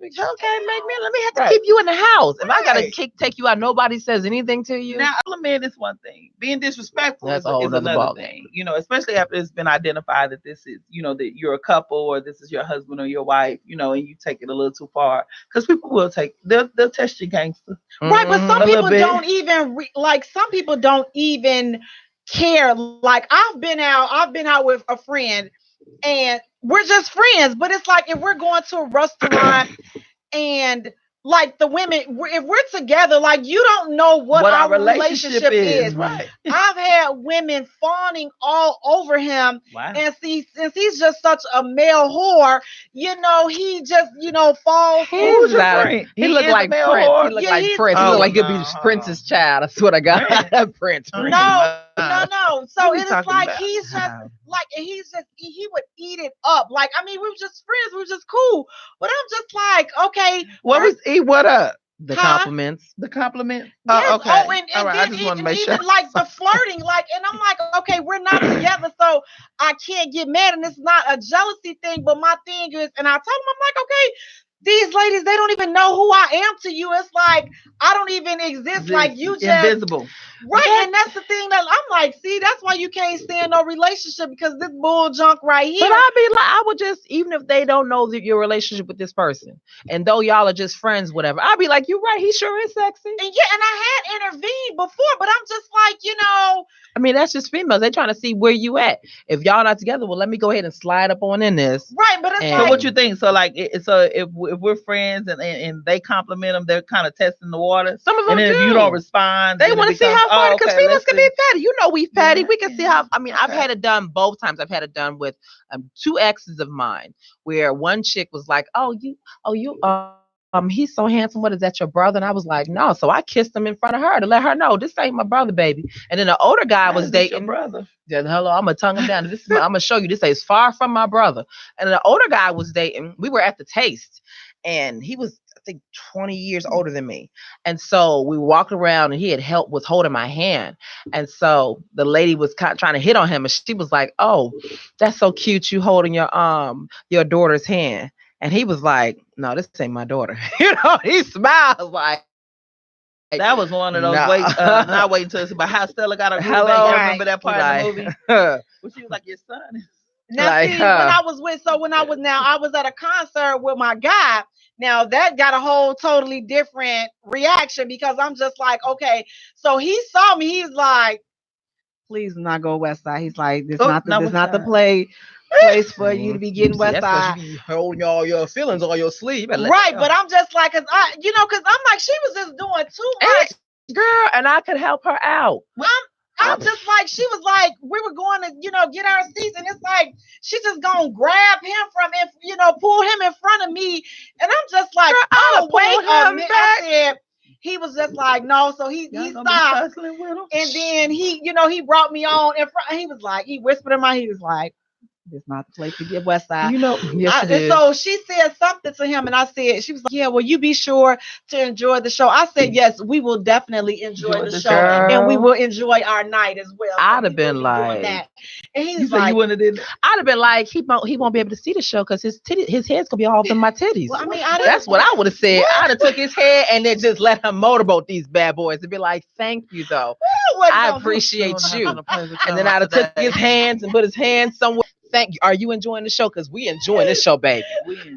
D: okay, let me have to keep you in the house. If I gotta take you out, nobody says anything to you.
F: Now, compliment is one thing. Being disrespectful is
D: another
F: another thing. You know, especially after it's been identified that this is, you know, that you're a couple or this is your husband or your wife, you know, and you take it a little too far. Because people will they'll test you gangster.
B: Right, but some people don't even some people don't even care. Like I've been out with a friend and we're just friends, but it's like if we're going to a restaurant and like the women, if we're together, like you don't know what our relationship is.
F: Right.
B: I've had women fawning all over him, and since he's just such a male whore, you know, he just falls.
D: He look like Prince. He look like Prince. He look like he'll be Prince's child. That's what I got. Prince.
B: No. So it is like he's just like he would eat it up. Like I mean, we were just friends. We were just cool. But I'm just like, okay,
F: what up?
D: The compliments.
F: The compliment.
B: Yes.
F: Okay.
B: Oh, and
F: all right. I just want to make sure.
B: Like the flirting, like, and I'm like, okay, we're not together, so I can't get mad, and it's not a jealousy thing. But my thing is, and I told him, I'm like, okay, these ladies, they don't even know who I am to you. It's like I don't even exist. Like you just
F: invisible.
B: Right, and that's the thing that I'm like, see, that's why you can't stand no relationship because this bull junk right here.
D: But I'd be like, I would just, even if they don't know that your relationship with this person, and though y'all are just friends, whatever, I'd be like, you're right, he sure is sexy.
B: And yeah, and I had intervened before, but I'm just like,
D: I mean, that's just females. They're trying to see where you at. If y'all not together, well, let me go ahead and slide up on in this.
B: Right, but it's
F: so what you think? So like, so if we're friends and they compliment them, they're kind of testing the water.
D: Some of them
F: and then if you don't respond,
D: they want to see how far, because females can be petty. You know, we petty.
F: Yeah,
D: we can see how. I mean, I've had it done both times. I've had it done with two exes of mine, where one chick was like, he's so handsome. What is that, your brother? And I was like, no. So I kissed him in front of her to let her know this ain't my brother, baby. And then the older guy was dating
F: your brother.
D: Yeah, hello, I'm gonna tongue him down. I'm gonna show you this is far from my brother. And the older guy was dating. We were at the Taste, and he was, I think, 20 years older than me. And so we walked around, and he had help with holding my hand. And so the lady was trying to hit on him, and she was like, "Oh, that's so cute, you holding your daughter's hand." And he was like, "No, this ain't my daughter." He smiles like.
F: That was one of those not waiting until it's about how Stella got a groove. Remember that part of the movie? Well, she was like, your son is.
B: Now, see, I was at a concert with my guy. Now that got a whole totally different reaction because I'm just like, okay. So he saw me. He's like, please do not go West Side. He's like, this not the place for you to be getting West Side.
D: You holding all your feelings on your sleeve.
B: Right, but I'm just like, cause I'm like, she was just doing too much,
D: girl, and I could help her out.
B: I'm just like, she was like, we were going to, get our seats, and it's like, she just gonna grab him from it, pull him in front of me, and I'm just like, oh, wait a minute. I said, he was just like, no, so he stopped, and then he brought me on in front. He was like, he whispered in my ear, he was like, it's not the place to get West Side.
D: Yes, it is.
B: So she said something to him, and I said, she was like, yeah, well, you be sure to enjoy the show. I said, yes, we will definitely enjoy the show, and we will enjoy our night as well.
D: I'd have been like,
B: that. And he's like,
F: you wouldn't have did.
D: I'd have been like, he won't be able to see the show because his head's gonna be all up in my titties.
B: Well, I mean,
D: that's what I would have said. I'd have took his head and then just let him motorboat these bad boys and be like, thank you though, I appreciate you. And then I'd have took his hands and put his hands somewhere. Thank you. Are you enjoying the show? Because we enjoying this show, baby.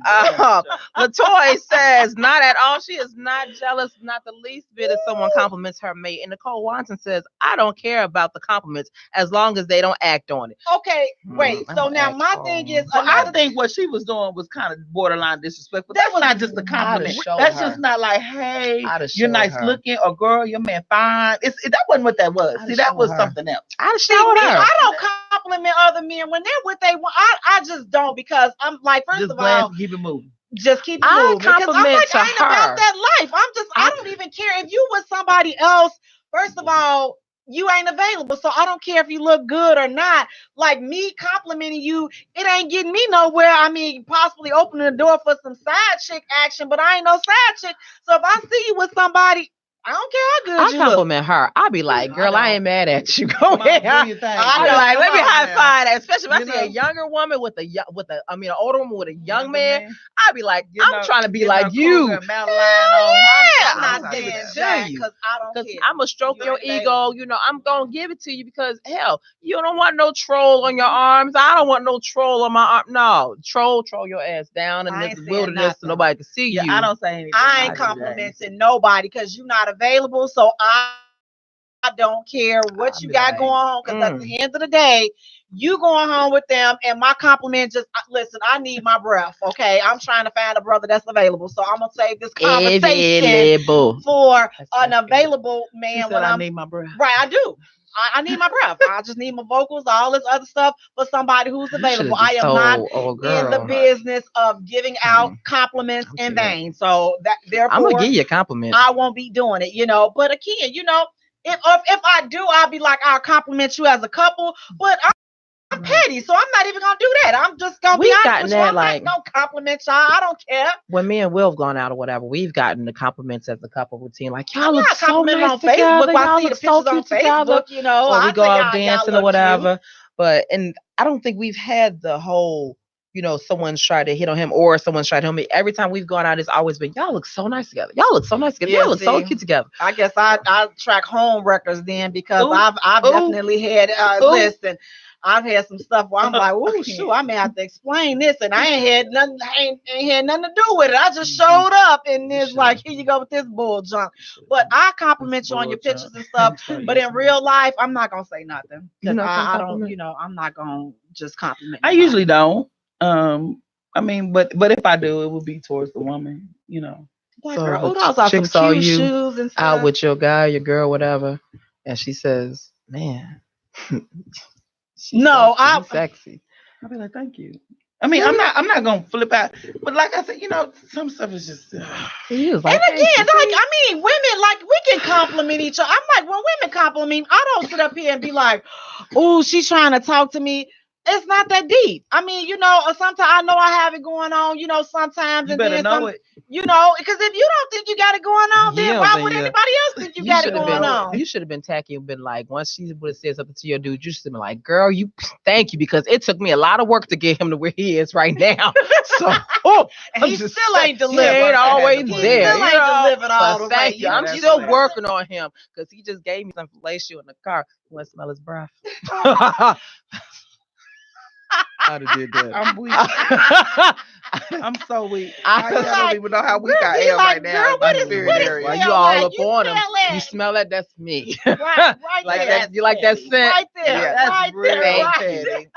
D: Latoya says, not at all. She is not jealous, not the least bit if someone compliments her mate. And Nicole Watson says, I don't care about the compliments as long as they don't act on it.
B: Okay, wait. So now my thing is,
F: I think what she was doing was kind of borderline disrespectful. That was not just a compliment. That's just not like, hey, you're nice looking, or girl, your man fine. That wasn't what that was. See, that was something else.
D: I'd showed her.
B: I don't compliment other men when they're with they want. I just don't, because I'm like, first of all,
F: keep it moving.
B: Just keep it moving. Because I'm like, I ain't
D: her.
B: about that life. I don't even care if you with somebody else. First of all, you ain't available, so I don't care if you look good or not. Like, me complimenting you, it ain't getting me nowhere. I mean, possibly opening the door for some side chick action, but I ain't no side chick. So if I see you with somebody, I don't care how good
D: I
B: you look.
D: compliment her. I'll be like, girl, I ain't mad at you. Go ahead.
F: Do your thing.
D: I'll be
B: know.
D: like, let me
B: Come on
D: high
B: now.
D: five that. Especially if I
F: You
D: see a
F: know?
D: younger woman with an older woman with a young
F: Younger
D: man.
F: man.
D: I'll be like, I'm trying to be like you.
F: I'm
B: I'm not
D: give it
B: saying
D: to
B: that
D: you.
B: because I don't
D: Because
B: care.
D: I'm going to stroke
B: You
D: your
B: ain't
D: ego. You know, I'm going to give it to you because, hell, you don't want no troll on your arms. I don't want no troll on my arm. No, troll your ass down in
B: I
D: this
B: ain't saying
D: wilderness
B: nothing.
D: so nobody can see
F: Yeah,
D: you.
F: I don't say anything.
B: I ain't
F: about it,
B: complimenting nobody because you're not available. So I don't care what
F: I'll
B: you
F: be
B: got
F: like,
B: going on because at the end of the day, you going home with them. And my compliment just listen. I need my breath. Okay, I'm trying to find a brother that's available. So I'm gonna save this conversation
D: Available.
B: for
D: That's
B: an
D: right.
B: available
F: She
B: man
F: said
B: when
F: I
B: I'm
F: need my breath.
B: right. I do. I need my breath. I just need my vocals, all this other stuff for somebody who's
D: You
B: available.
D: should've
B: I
D: just
B: am not
D: told old
B: in the
D: girl.
B: business of giving out compliments in
D: Okay.
B: vain. So that therefore,
D: I'm gonna give you a compliment.
B: I won't be doing it, But again, if I do, I'll be like, I'll compliment you as a couple. But I'm petty, so I'm not even gonna do that. I'm just gonna be honest with you. I'm not gonna compliment y'all. I don't care.
D: When me and Will have gone out or whatever, we've gotten the compliments as a couple routine. Like, y'all look
B: I
D: so
B: compliment
D: nice
B: on
D: together.
B: Facebook. I
D: Y'all
B: see the
D: look so
B: pictures on
D: cute together.
B: Facebook.
D: Or we
B: I
D: go
B: tell
D: out
B: y'all
D: dancing
B: look
D: or whatever.
B: cute.
D: And I don't think we've had the whole, someone's tried to hit on him or someone's tried to hit me. Every time we've gone out, it's always been, y'all look so nice together. Y'all look so nice together.
B: Yeah,
D: y'all look so
B: see,
D: cute together.
B: I guess I track home records then because
D: Ooh,
B: I've definitely had listen. I've had some stuff where I'm like, oh shoot, I may have to explain this, and I ain't had nothing to do with it. I just showed up, and it's like, here you go with this bull junk. But I compliment you on your pictures and stuff. But in real life, I'm not gonna say nothing because I don't, I'm not gonna just compliment.
F: I usually don't. I mean, but if I do, it would be towards the woman.
B: Like,
D: So
B: girl,
D: the
B: those are some
D: chick saw
B: cute
D: you
B: shoes and stuff.
D: out with your guy, your girl, whatever, and she says, "Man, she's sexy."
F: I'll be like, "Thank you." I mean, I'm not gonna flip out, but like I said, some stuff is just.
D: He was
B: And
D: like,
B: again, I mean, women, like, we can compliment each other. I'm like, when women compliment me, I don't sit up here and be like, oh, she's trying to talk to me. It's not that deep. I mean, sometimes I know I have it going on, sometimes.
F: You better know it.
B: Because if you don't think you got it going on, then why would anybody else think you got it going on?
D: You should have been tacky and been like, once she would have said something to your dude, you should have been like, girl, thank you, because it took me a lot of work to get him to where he is right now. So,
B: and he still ain't delivered.
D: He ain't always there.
B: He still ain't delivered all the way.
D: Thank you. I'm still working on him because he just gave me some fellatio in the car. You want to smell his breath?
C: I'd have did that.
F: I'm weak. I'm so weak. I don't even know how weak I am right now.
B: Girl, what is
D: Why you all up on him? You smell that? That's me.
B: Right
D: like
B: there.
D: that. You like that scent?
B: Right there.
F: Yeah,
B: that's
F: right
B: real
F: there.
B: petty.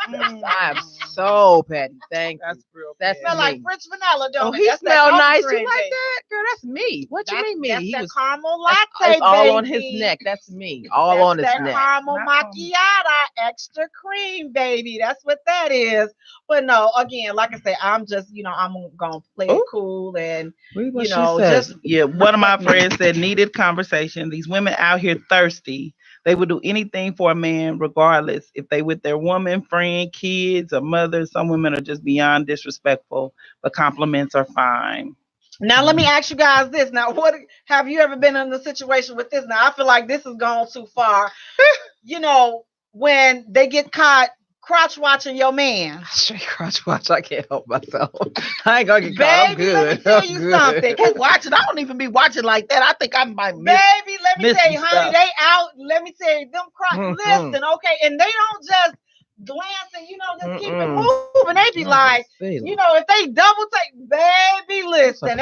D: I am so petty. Thank you.
F: That's real.
D: That's
B: smell
D: me.
B: like French vanilla, don't it?
D: He
B: That's
D: smell nice.
B: You
D: You like that? Girl, that's me. What you mean me?
B: That's
D: He
B: that
D: was
B: caramel latte,
D: it's all
B: baby.
D: on his neck. That's me. All on his
B: that
D: neck.
B: Caramel macchiato, extra cream, baby. That's what that is. But no, again, like I say, I'm just, I'm gonna play it cool and just
F: one of my friends said needed conversation. These women out here thirsty. They would do anything for a man, regardless if they with their woman, friend, kids, or mother. Some women are just beyond disrespectful, but compliments are fine.
B: Now let me ask you guys this. Now, what have you ever been in a situation with this? Now I feel like this has gone too far. When they get caught crotch watching your man.
D: Straight crotch watch. I can't help myself. I ain't gonna get caught. I'm
B: Baby,
D: good.
B: let me tell you something.
F: Watching, I don't even be watching like that. I think I might miss.
B: Baby, let me tell you, honey,
F: stuff.
B: they out. Let me tell you, them crotch. Listen, okay, and they don't just glance and just keep it moving. They be like, if they double take, baby, listen.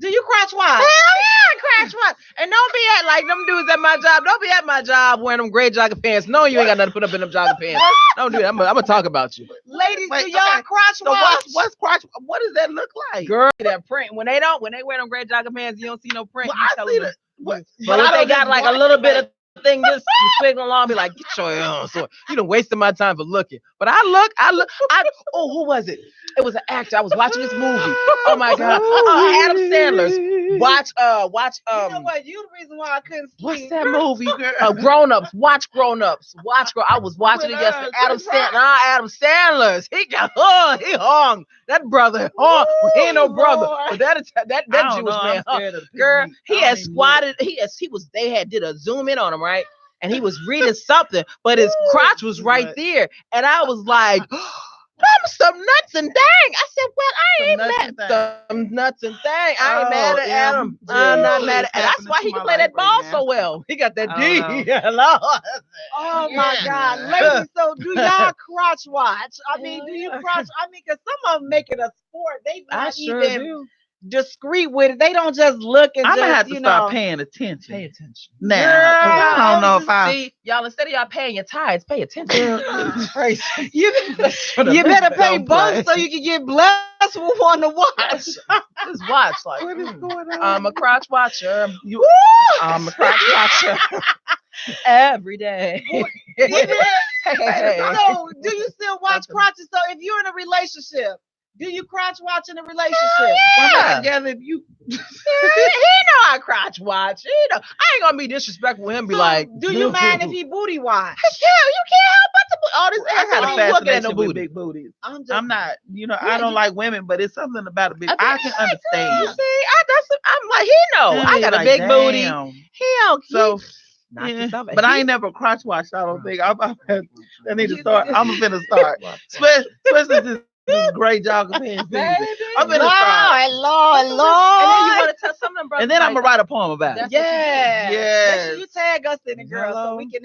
B: Do you crotch watch?
D: Hell yeah, crotch watch. And don't be at like them dudes at my job. Don't be at my job wearing them gray jogger pants. No, you ain't got nothing to put up in them jogger pants. Don't do that. I'm gonna talk about you.
B: Ladies, do y'all crotch watch?
F: What's crotch? What does that look like?
D: Girl, that print. When they wear them gray jogger pants, you don't see no print.
F: Well, I see that.
D: But if they got like a little bit of thing just swigging along, be like, get your own sword. You done wasted my time for looking. But who was it? It was an actor. I was watching this movie. Oh my God. Adam Sandler's. Watch.
B: You know what? You the reason why I couldn't sleep.
D: What's that movie, girl? Grown Ups. Watch Grown Ups. I was watching it yesterday. Adam Sandler's. He hung. That brother hung. He ain't no brother. But that Jewish man hung. Girl, he had squatted. They had did a zoom in on him, right? And he was reading something, but his crotch was right there. And I was like, some nuts and dang. I said, well, I ain't mad at some nuts and dang. I ain't mad at Adam. I'm not mad at Adam. That's why he can play that ball so well. He got that D.
B: Oh my God. Ladies, so do y'all crotch watch? I mean, do you crotch? I mean, because some of them make it a sport. They not even discreet with it. They don't just look and
F: I'm
B: just,
F: gonna have to start paying attention.
D: Pay attention.
F: Now, I don't know if
D: see y'all, instead of y'all paying your tithes, pay attention.
B: You better pay both so you can get blessed with one to watch.
D: Just watch, like,
F: what is going on?
D: I'm a crotch watcher. I'm a crotch watcher every day.
B: So, do you still watch crotches? So, if you're in a relationship, do you crotch watch in a relationship?
D: Yeah.
F: Together, if you
D: he know I crotch watch. He know. I ain't gonna be disrespectful with him. Be like,
B: do you mind if he booty watch?
D: Yeah, you can't help but to all this ass.
F: I got a
D: I ain't looking at
F: fascination
D: no
F: with
D: booty.
F: big booties.
B: I'm
F: not, I don't like women, but it's something about a big. I can
D: You
F: understand.
D: see, I'm like, he know. I got a
F: Like,
D: big booty.
F: damn.
D: He don't.
F: So,
D: Knock
F: yeah,
D: yourself out.
F: but I ain't never crotch watched. I don't think. I need to start. I'm gonna start. Especially this great jogging pants season. I'm gonna start.
B: Lord.
D: And then you want to tell some of them brothers.
F: And then I'm gonna write a poem about it.
D: That's what you do.
B: Yeah.
F: Yes.
B: Make sure you tag us in it, girl, so we can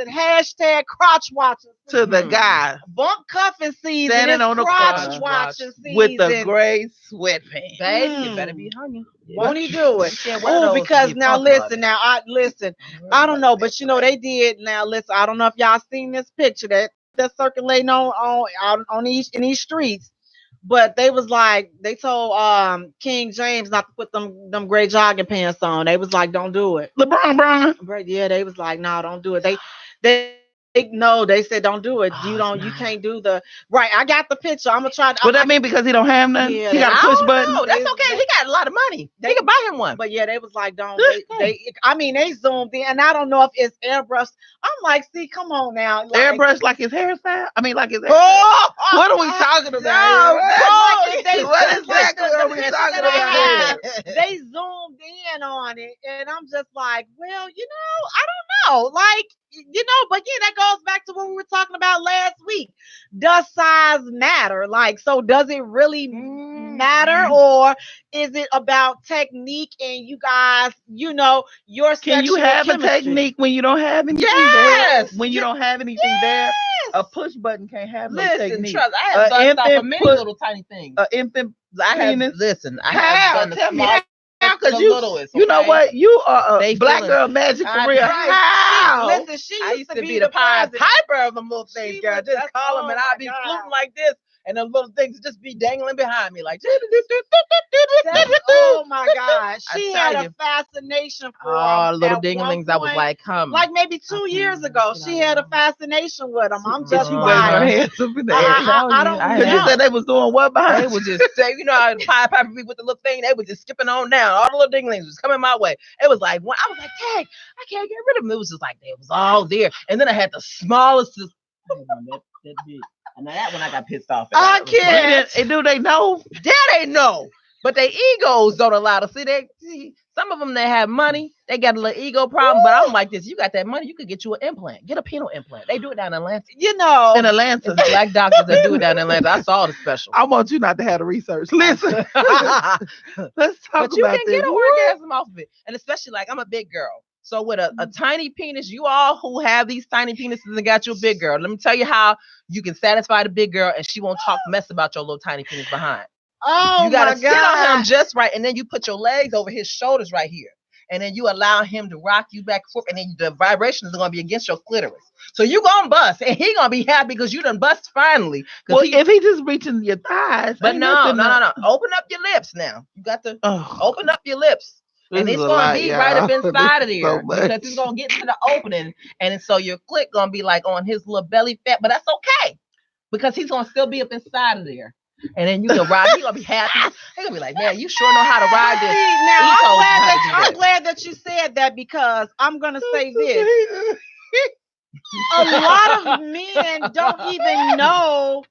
B: hashtag crotch watching
F: To the guy
B: bump cuffing season.
F: standing
B: It's
F: on the
B: crotch
F: corner
B: watching season
F: with the gray sweatpants.
D: Babe, you better be hungry.
B: Won't he do it?
D: can't wear
B: Oh,
D: those
B: because
D: to be
B: now
D: funky about
B: listen,
D: it.
B: I don't know, but they did. Now listen, I don't know if y'all seen this picture that's circulating on in these streets. But they was like, they told King James not to put them gray jogging pants on. They was like, don't do it.
F: LeBron.
B: Yeah, they was like, no, don't do it. They said don't do it. You can't do the right. I got the picture. I'm gonna try.
F: What that mean? Because he don't have nothing.
B: Yeah,
F: he got a push button.
D: No, that's okay. He got a lot of money. They can buy him one.
B: But yeah, they was like, don't. They zoomed in, and I don't know if it's airbrush. I'm like, see, come on now. Like,
F: Airbrush like his hairstyle. I mean, like his hairstyle.
B: what
F: are we talking about?
B: What
F: exactly are we talking about?
B: They zoomed in on it, and I'm just like, well, I don't know. Like, but yeah, that goes back to what we were talking about last week. Does size matter? Like, so does it really matter, or is it about technique and you guys, your
F: Can you have a technique when you don't have anything there? When you don't have anything there, a push button can't have no technique.
D: Trust, I have done stuff for many little tiny things.
F: An infant penis.
D: I have done the small.
F: Because you know what? You are a black girl magic for real. How?
B: Listen, she used to be the
D: Pied
B: president.
D: Piper of them little things, girl. Just call them and I'll be fluting like this. And them little things just be dangling behind me like.
B: Oh my God. She had a fascination for
D: little dinglings. I was like, come.
B: Like maybe 2 years ago, she had a fascination with them. I'm just
F: she
B: like,
F: her hands up in the air.
B: I don't know.
F: Because you said they was doing what behind?
D: They would just say, how Pied Piper be with the little thing, they was just skipping on down. All the little dinglings was coming my way. It was like, I was like, dang, I can't get rid of them. It was just like, they was all there. And then I had the smallest, that big. And that one I got pissed off at.
B: I can't.
F: And do they know?
D: Yeah, they know. But their egos don't allow to see. Some of them, they have money. They got a little ego problem. But I'm like this. You got that money. You could get you an implant. Get a penile implant. They do it down in Atlanta.
F: In Atlanta.
D: It's black doctors that do it down in Atlanta. I saw the special.
F: I want you not to have the research. Listen. Let's talk
D: but
F: about
D: you can
F: this.
D: get an orgasm off of it. And especially like I'm a big girl. So with a tiny penis, you all who have these tiny penises and got you a big girl, let me tell you how you can satisfy the big girl and she won't talk mess about your little tiny penis behind.
B: Oh,
D: you gotta sit on him just right, and then you put your legs over his shoulders right here, and then you allow him to rock you back and forth, and then the vibrations are gonna be against your clitoris. So you gonna bust, and he gonna be happy because you done bust finally.
F: Well, if he just reaching your thighs,
D: but no. Open up your lips now. You got to open up your lips. And it's gonna be right up inside of there because it's gonna get to the opening, and so your clit gonna be like on his little belly fat, but that's okay because he's gonna still be up inside of there. And then you can ride. He gonna be happy. He gonna be like, man, you sure know how to ride this.
B: Now I'm glad that you said that because I'm gonna say this. A lot of men don't even know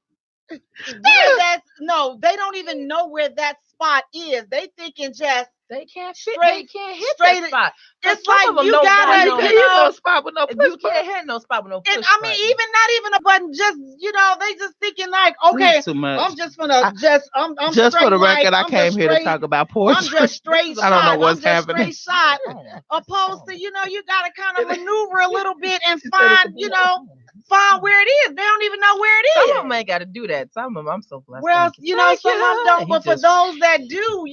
B: they don't even know where that spot is. They thinking just
D: they can't
B: hit
D: that spot.
B: It's like you gotta,
D: no spot with no push. You can't hit no spot with no push.
B: I mean, even not even a button. Just they just thinking like, okay, I'm just gonna I'm
F: just for the record, I came here to talk about portraits.
B: I'm just straight shot.
F: I don't know what's happening.
B: Straight shot. Opposed to you gotta kind of maneuver a little bit and find where it is. They don't even know where it is.
D: Some of them ain't got to do that. Some of them, I'm so blessed.
B: Well, some of them don't. But for those that do,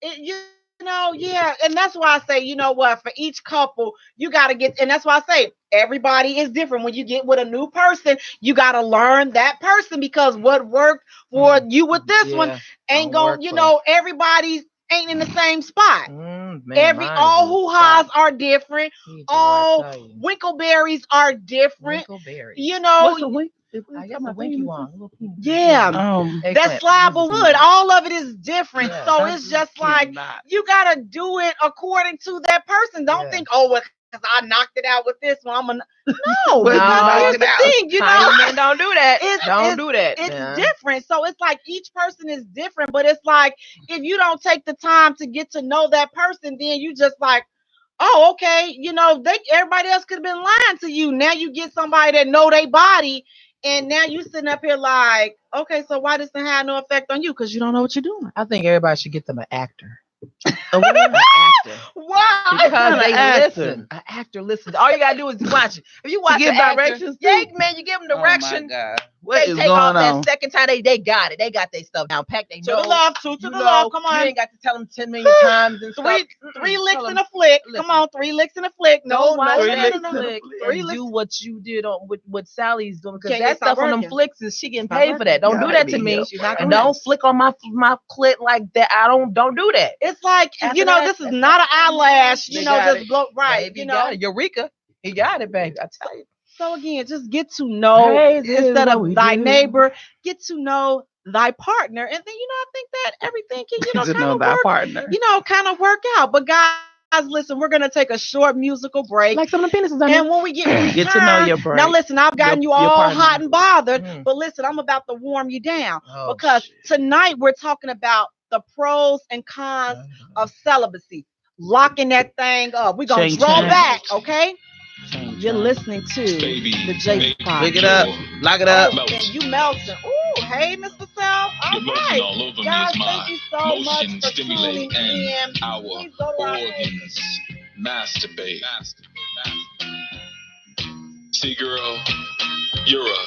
B: and that's why I say, you know what, for each couple, you got to get, and that's why I say everybody is different. When you get with a new person, you got to learn that person because what worked for you with this one ain't going, everybody ain't in the same spot. All hoo-has are different. All winkleberries are different.
D: What's a wink? I got my winky one.
B: Yeah, that slab of wood. All of it is different. Yeah, so it's just like you gotta do it according to that person. Don't think, because I knocked it out with this one. No, here's the thing.
D: Men don't do that.
B: It's different. So it's like each person is different. But it's like if you don't take the time to get to know that person, then you just like, oh, okay, everybody else could have been lying to you. Now you get somebody that know their body. And now you sitting up here like, okay, so why does it have no effect on you? Because you don't know what you're doing.
D: I think everybody should get them an actor. An actor.
B: Wow.
D: Because they listen. An actor listens. All you gotta do is watch it. If you watch directions, man, you give them direction.
F: Oh my God.
D: They take off that second time. They got it. They got their stuff down packed. They know.
B: To the left, to the left. Come on.
D: You ain't got to tell them 10 million times and
B: three licks in a flick. Come on, 3 licks in a flick. No,
D: 3 licks in a flick. Do what you did on with what Sally's doing because that stuff on them flicks is she getting paid for that. Don't do that to me. And don't flick on my clit like that. Don't do that.
B: It's like this is not an eyelash. Just blow right.
D: Eureka. He got it, baby. I tell you.
B: So again, just get to know instead of thy neighbor, get to know thy partner, and then I think that everything can kind of work out. But guys, listen, we're gonna take a short musical break.
D: Like some of the penises,
B: and when we get
F: to know your break.
B: Now listen, I've gotten you all hot and bothered, but listen, I'm about to warm you down because tonight we're talking about the pros and cons of celibacy. Locking that thing up. We're gonna draw back, okay? You're listening to the Jaye Spot.
F: Pick it up, lock it up.
B: You melting. Ooh, hey, Mr. Self. All right. Guys, thank you so much for tuning in.
H: Our organs masturbate. See, girl, you're a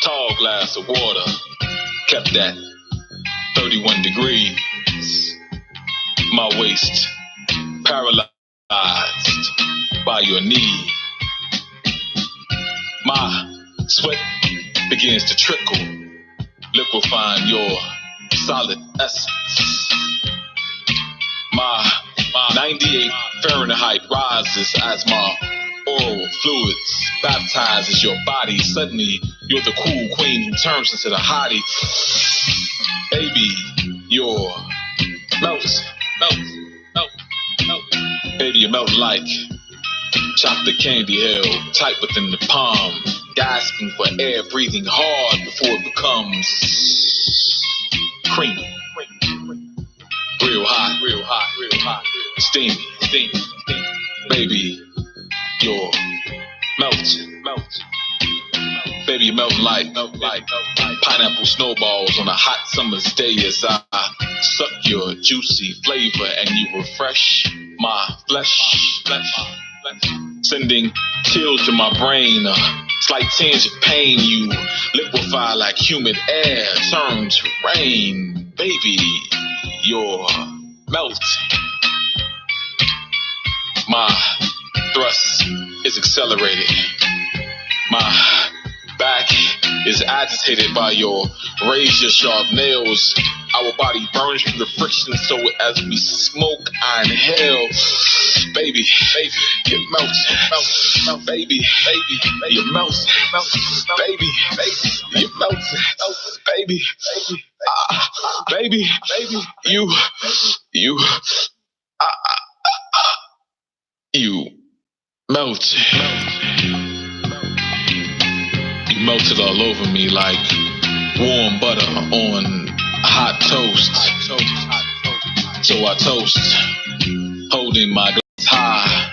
H: tall glass of water, kept at 31 degrees. My waist paralyzed by your knee. My sweat begins to trickle, liquefying your solid essence. My 98 Fahrenheit rises as my oral fluids baptizes your body. Suddenly, you're the cool queen who turns into the hottie. Baby, you're melt. Baby, you're melting like chocolate candy held tight within the palm, gasping for air, breathing hard before it becomes creamy. Real hot, steamy. Baby, you're melting. Baby, you're melting like pineapple snowballs on a hot summer's day as I suck your juicy flavor and you refresh my flesh. Sending chills to my brain, a slight tinge of pain. You liquefy like humid air, turn to rain. Baby, you're melting. My thrust is accelerated. My back is agitated by your razor-sharp nails. Our body burns from the friction, so as we smoke, I inhale. Baby, you're melting. Baby, you're melting. Baby, you're melting. Baby, you melted. You melted all over me like warm butter on hot toast. So I toast, holding my glass high.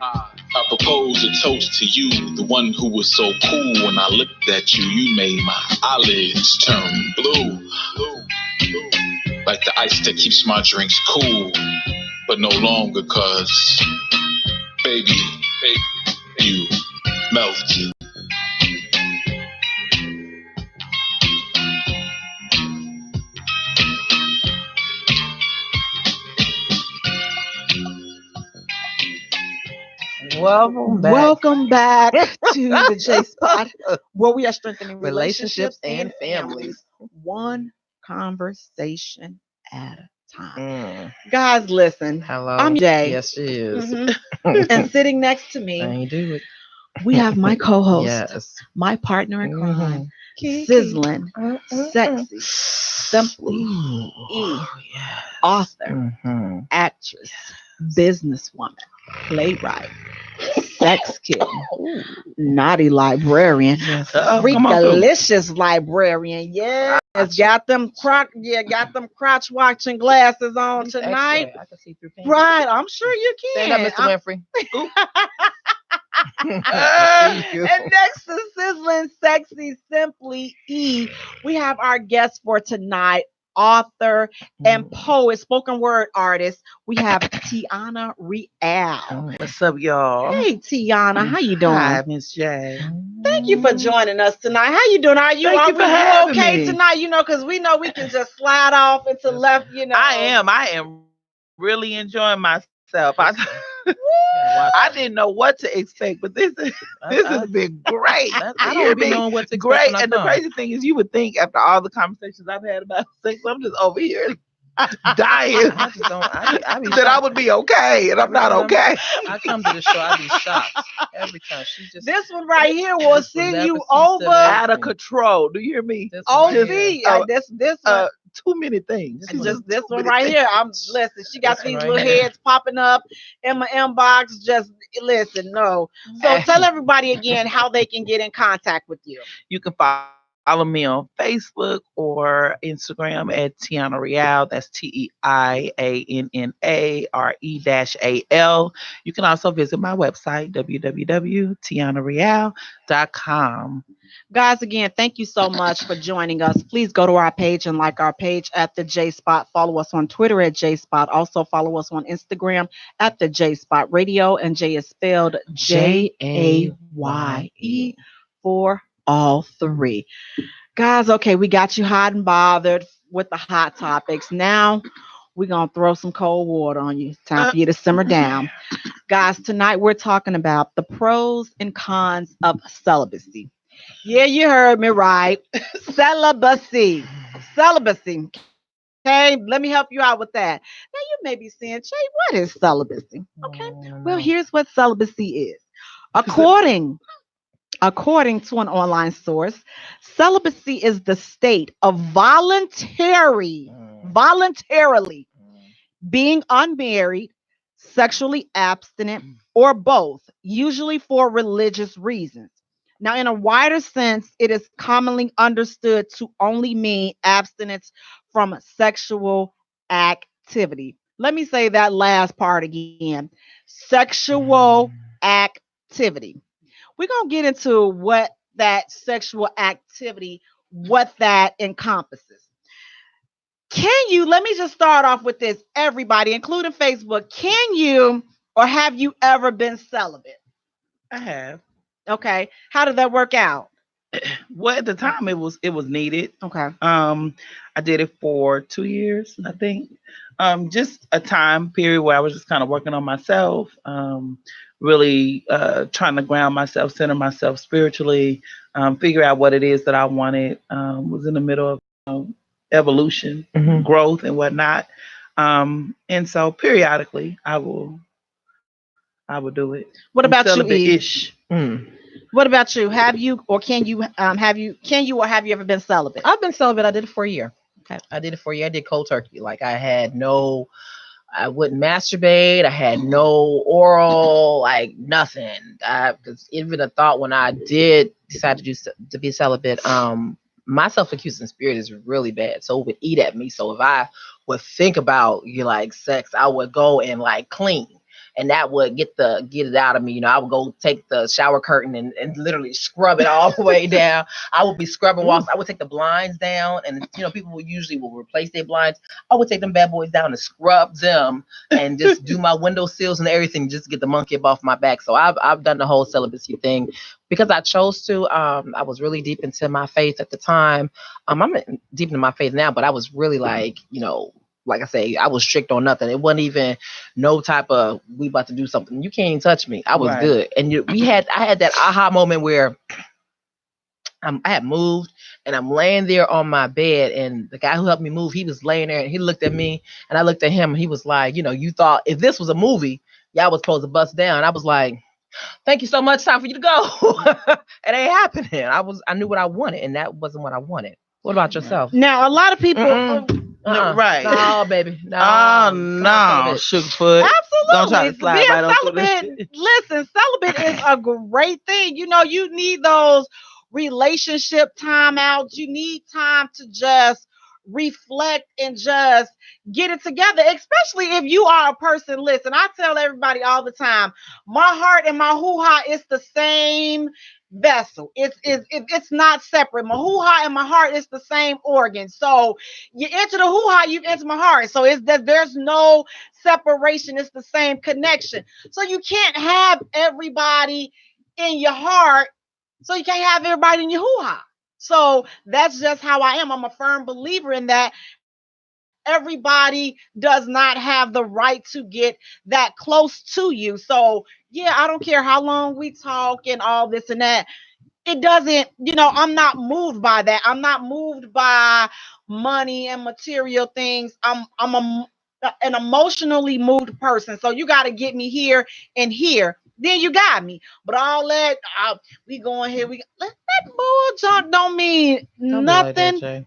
H: I propose a toast to you, the one who was so cool. When I looked at you, you made my eyelids turn blue. Like the ice that keeps my drinks cool, but no longer, 'cause baby, you melted.
B: Welcome back to the Jaye Spot, where we are strengthening relationships and families, one conversation at a time. Guys, listen.
D: Hello.
B: I'm Jaye.
D: Yes, she is.
B: And sitting next to me,
D: I do it.
B: we have my co-host,
D: Yes.
B: my partner in crime, sizzling, sexy, simply, author, actress, businesswoman, playwright, sex kitten, naughty librarian, delicious librarian. Yes, got them crotch watching glasses on tonight.
D: I can see through pants.
B: Right, I'm sure you can.
D: Stand up, Mr. Winfrey.
B: And next to sizzling, sexy, simply we have our guest for tonight, author and poet, spoken word artist. We have Tiana Real.
F: What's up, y'all?
B: Hey, Tiana, how you doing?
F: Hi, Miss Jaye.
B: Thank you for joining us tonight. How you doing? Are you okay tonight? You know, because we know we can just slide off into left. You know,
F: I am really enjoying myself. I didn't know what to expect, but this has been great.
D: I don't be knowing what to expect.
F: Great, and the crazy thing is, you would think after all the conversations I've had about sex, I'm just over here dying. I would be okay, and I'm not okay.
D: I come to the show, I be shocked every time.
B: This one right here will send you over
F: out of control. Do you hear me?
B: This one.
F: Too many things.
B: Just this one right here. Listen. She got these little heads popping up in my inbox. Just listen. No. So tell everybody again how they can get in contact with you.
F: You can follow me on Facebook or Instagram at Tiana Real. That's TEIANNARE-AL. You can also visit my website, www.tianareal.com.
B: Guys, again, thank you so much for joining us. Please go to our page and like our page at the Jaye Spot. Follow us on Twitter at Jaye Spot. Also follow us on Instagram at the Jaye Spot Radio. And Jaye is spelled Jaye for all three. Guys, okay, we got you hot and bothered with the hot topics. Now we're going to throw some cold water on you. Time for you to simmer down. Guys, tonight we're talking about the pros and cons of celibacy. Yeah, you heard me right. Celibacy. Okay, let me help you out with that. Now you may be saying, Jaye, what is celibacy? Okay, well, here's what celibacy is. According to an online source, celibacy is the state of voluntarily being unmarried, sexually abstinent, or both, usually for religious reasons. Now, in a wider sense, it is commonly understood to only mean abstinence from sexual activity. Let me say that last part again. Sexual activity. We're going to get into what that sexual activity, what that encompasses. Let me just start off with this, everybody, including Facebook. Can you or have you ever been celibate?
F: I have.
B: Okay. How did that work out?
F: Well, at the time it was needed.
B: Okay.
F: I did it for 2 years, I think. Just a time period where I was just kind of working on myself, really trying to ground myself, center myself spiritually, figure out what it is that I wanted. Was in the middle of evolution, growth, and whatnot. And so periodically, I will do it.
B: What about you, Eve?
F: Ish.
B: What about you? Have you or can you have you ever been celibate?
D: I've been celibate. I did it for a year. Okay, I did it for a year. I did cold turkey. Like I wouldn't masturbate. I had no oral, like nothing. Because even the thought when I did decide to be celibate, my self-accusing spirit is really bad. So it would eat at me. So if I would think about like sex, I would go and like clean. And that would get it out of me. You know, I would go take the shower curtain and literally scrub it all the way down. I would be scrubbing walls. I would take the blinds down, and people will replace their blinds. I would take them bad boys down and scrub them, and just do my window sills and everything, just to get the monkey up off my back. So I've done the whole celibacy thing because I chose to. I was really deep into my faith at the time. I'm deep into my faith now, but I was really like I say, I was strict on nothing. It wasn't even no type of we about to do something. You can't even touch me. I was good. And I had that aha moment where I had moved and I'm laying there on my bed, and the guy who helped me move, he was laying there and he looked at me and I looked at him and he was like, you thought if this was a movie, y'all was supposed to bust down. I was like, thank you so much. Time for you to go. It ain't happening. I knew what I wanted, and that wasn't what I wanted. What about yourself?
B: Now, a lot of people.
F: No, right.
D: No, baby. No.
F: Oh, no. Sugarfoot.
B: Absolutely.
F: Don't try to slide
B: Being
F: right
B: celibate, listen, celibate is a great thing. You need those relationship timeouts. You need time to just reflect and just get it together, especially if you are a person. Listen, I tell everybody all the time, my heart and my hoo-ha is the same vessel. It's not separate. My hoo-ha and my heart is the same organ. So you enter the hoo-ha, you enter my heart. So there's no separation. It's the same connection. So you can't have everybody in your heart. So you can't have everybody in your hoo-ha. So that's just how I am. I'm a firm believer in that. Everybody does not have the right to get that close to you. So yeah, I don't care how long we talk and all this and that. It doesn't, I'm not moved by that. I'm not moved by money and material things. I'm an emotionally moved person. So you got to get me here and here. Then you got me. But all that, we going here. That bull junk don't mean nothing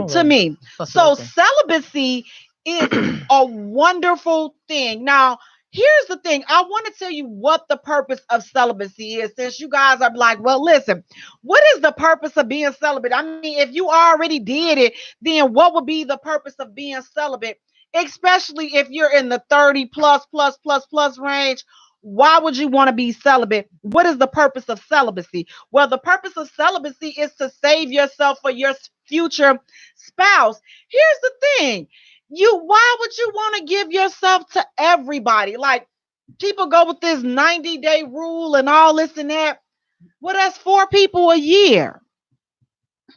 B: to me. So celibacy is a wonderful thing. Now, here's the thing. I want to tell you what the purpose of celibacy is, since you guys are like, well, listen, what is the purpose of being celibate? I mean, if you already did it, then what would be the purpose of being celibate? Especially if you're in the 30 plus range. Why would you want to be celibate? What is the purpose of celibacy? Well, the purpose of celibacy is to save yourself for your future spouse. Here's the thing. Why would you want to give yourself to everybody? Like, people go with this 90-day rule and all this and that. Well, that's 4 people a year.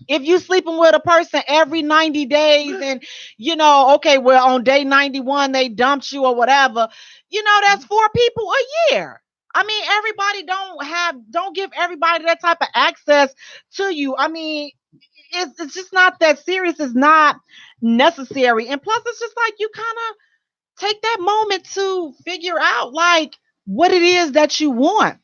B: If you sleeping with a person every 90 days and, okay, well, on day 91, they dumped you or whatever, that's 4 people a year. I mean, everybody don't give everybody that type of access to you. I mean, it's just not that serious. It's not necessary. And plus, it's just like you kind of take that moment to figure out like what it is that you want.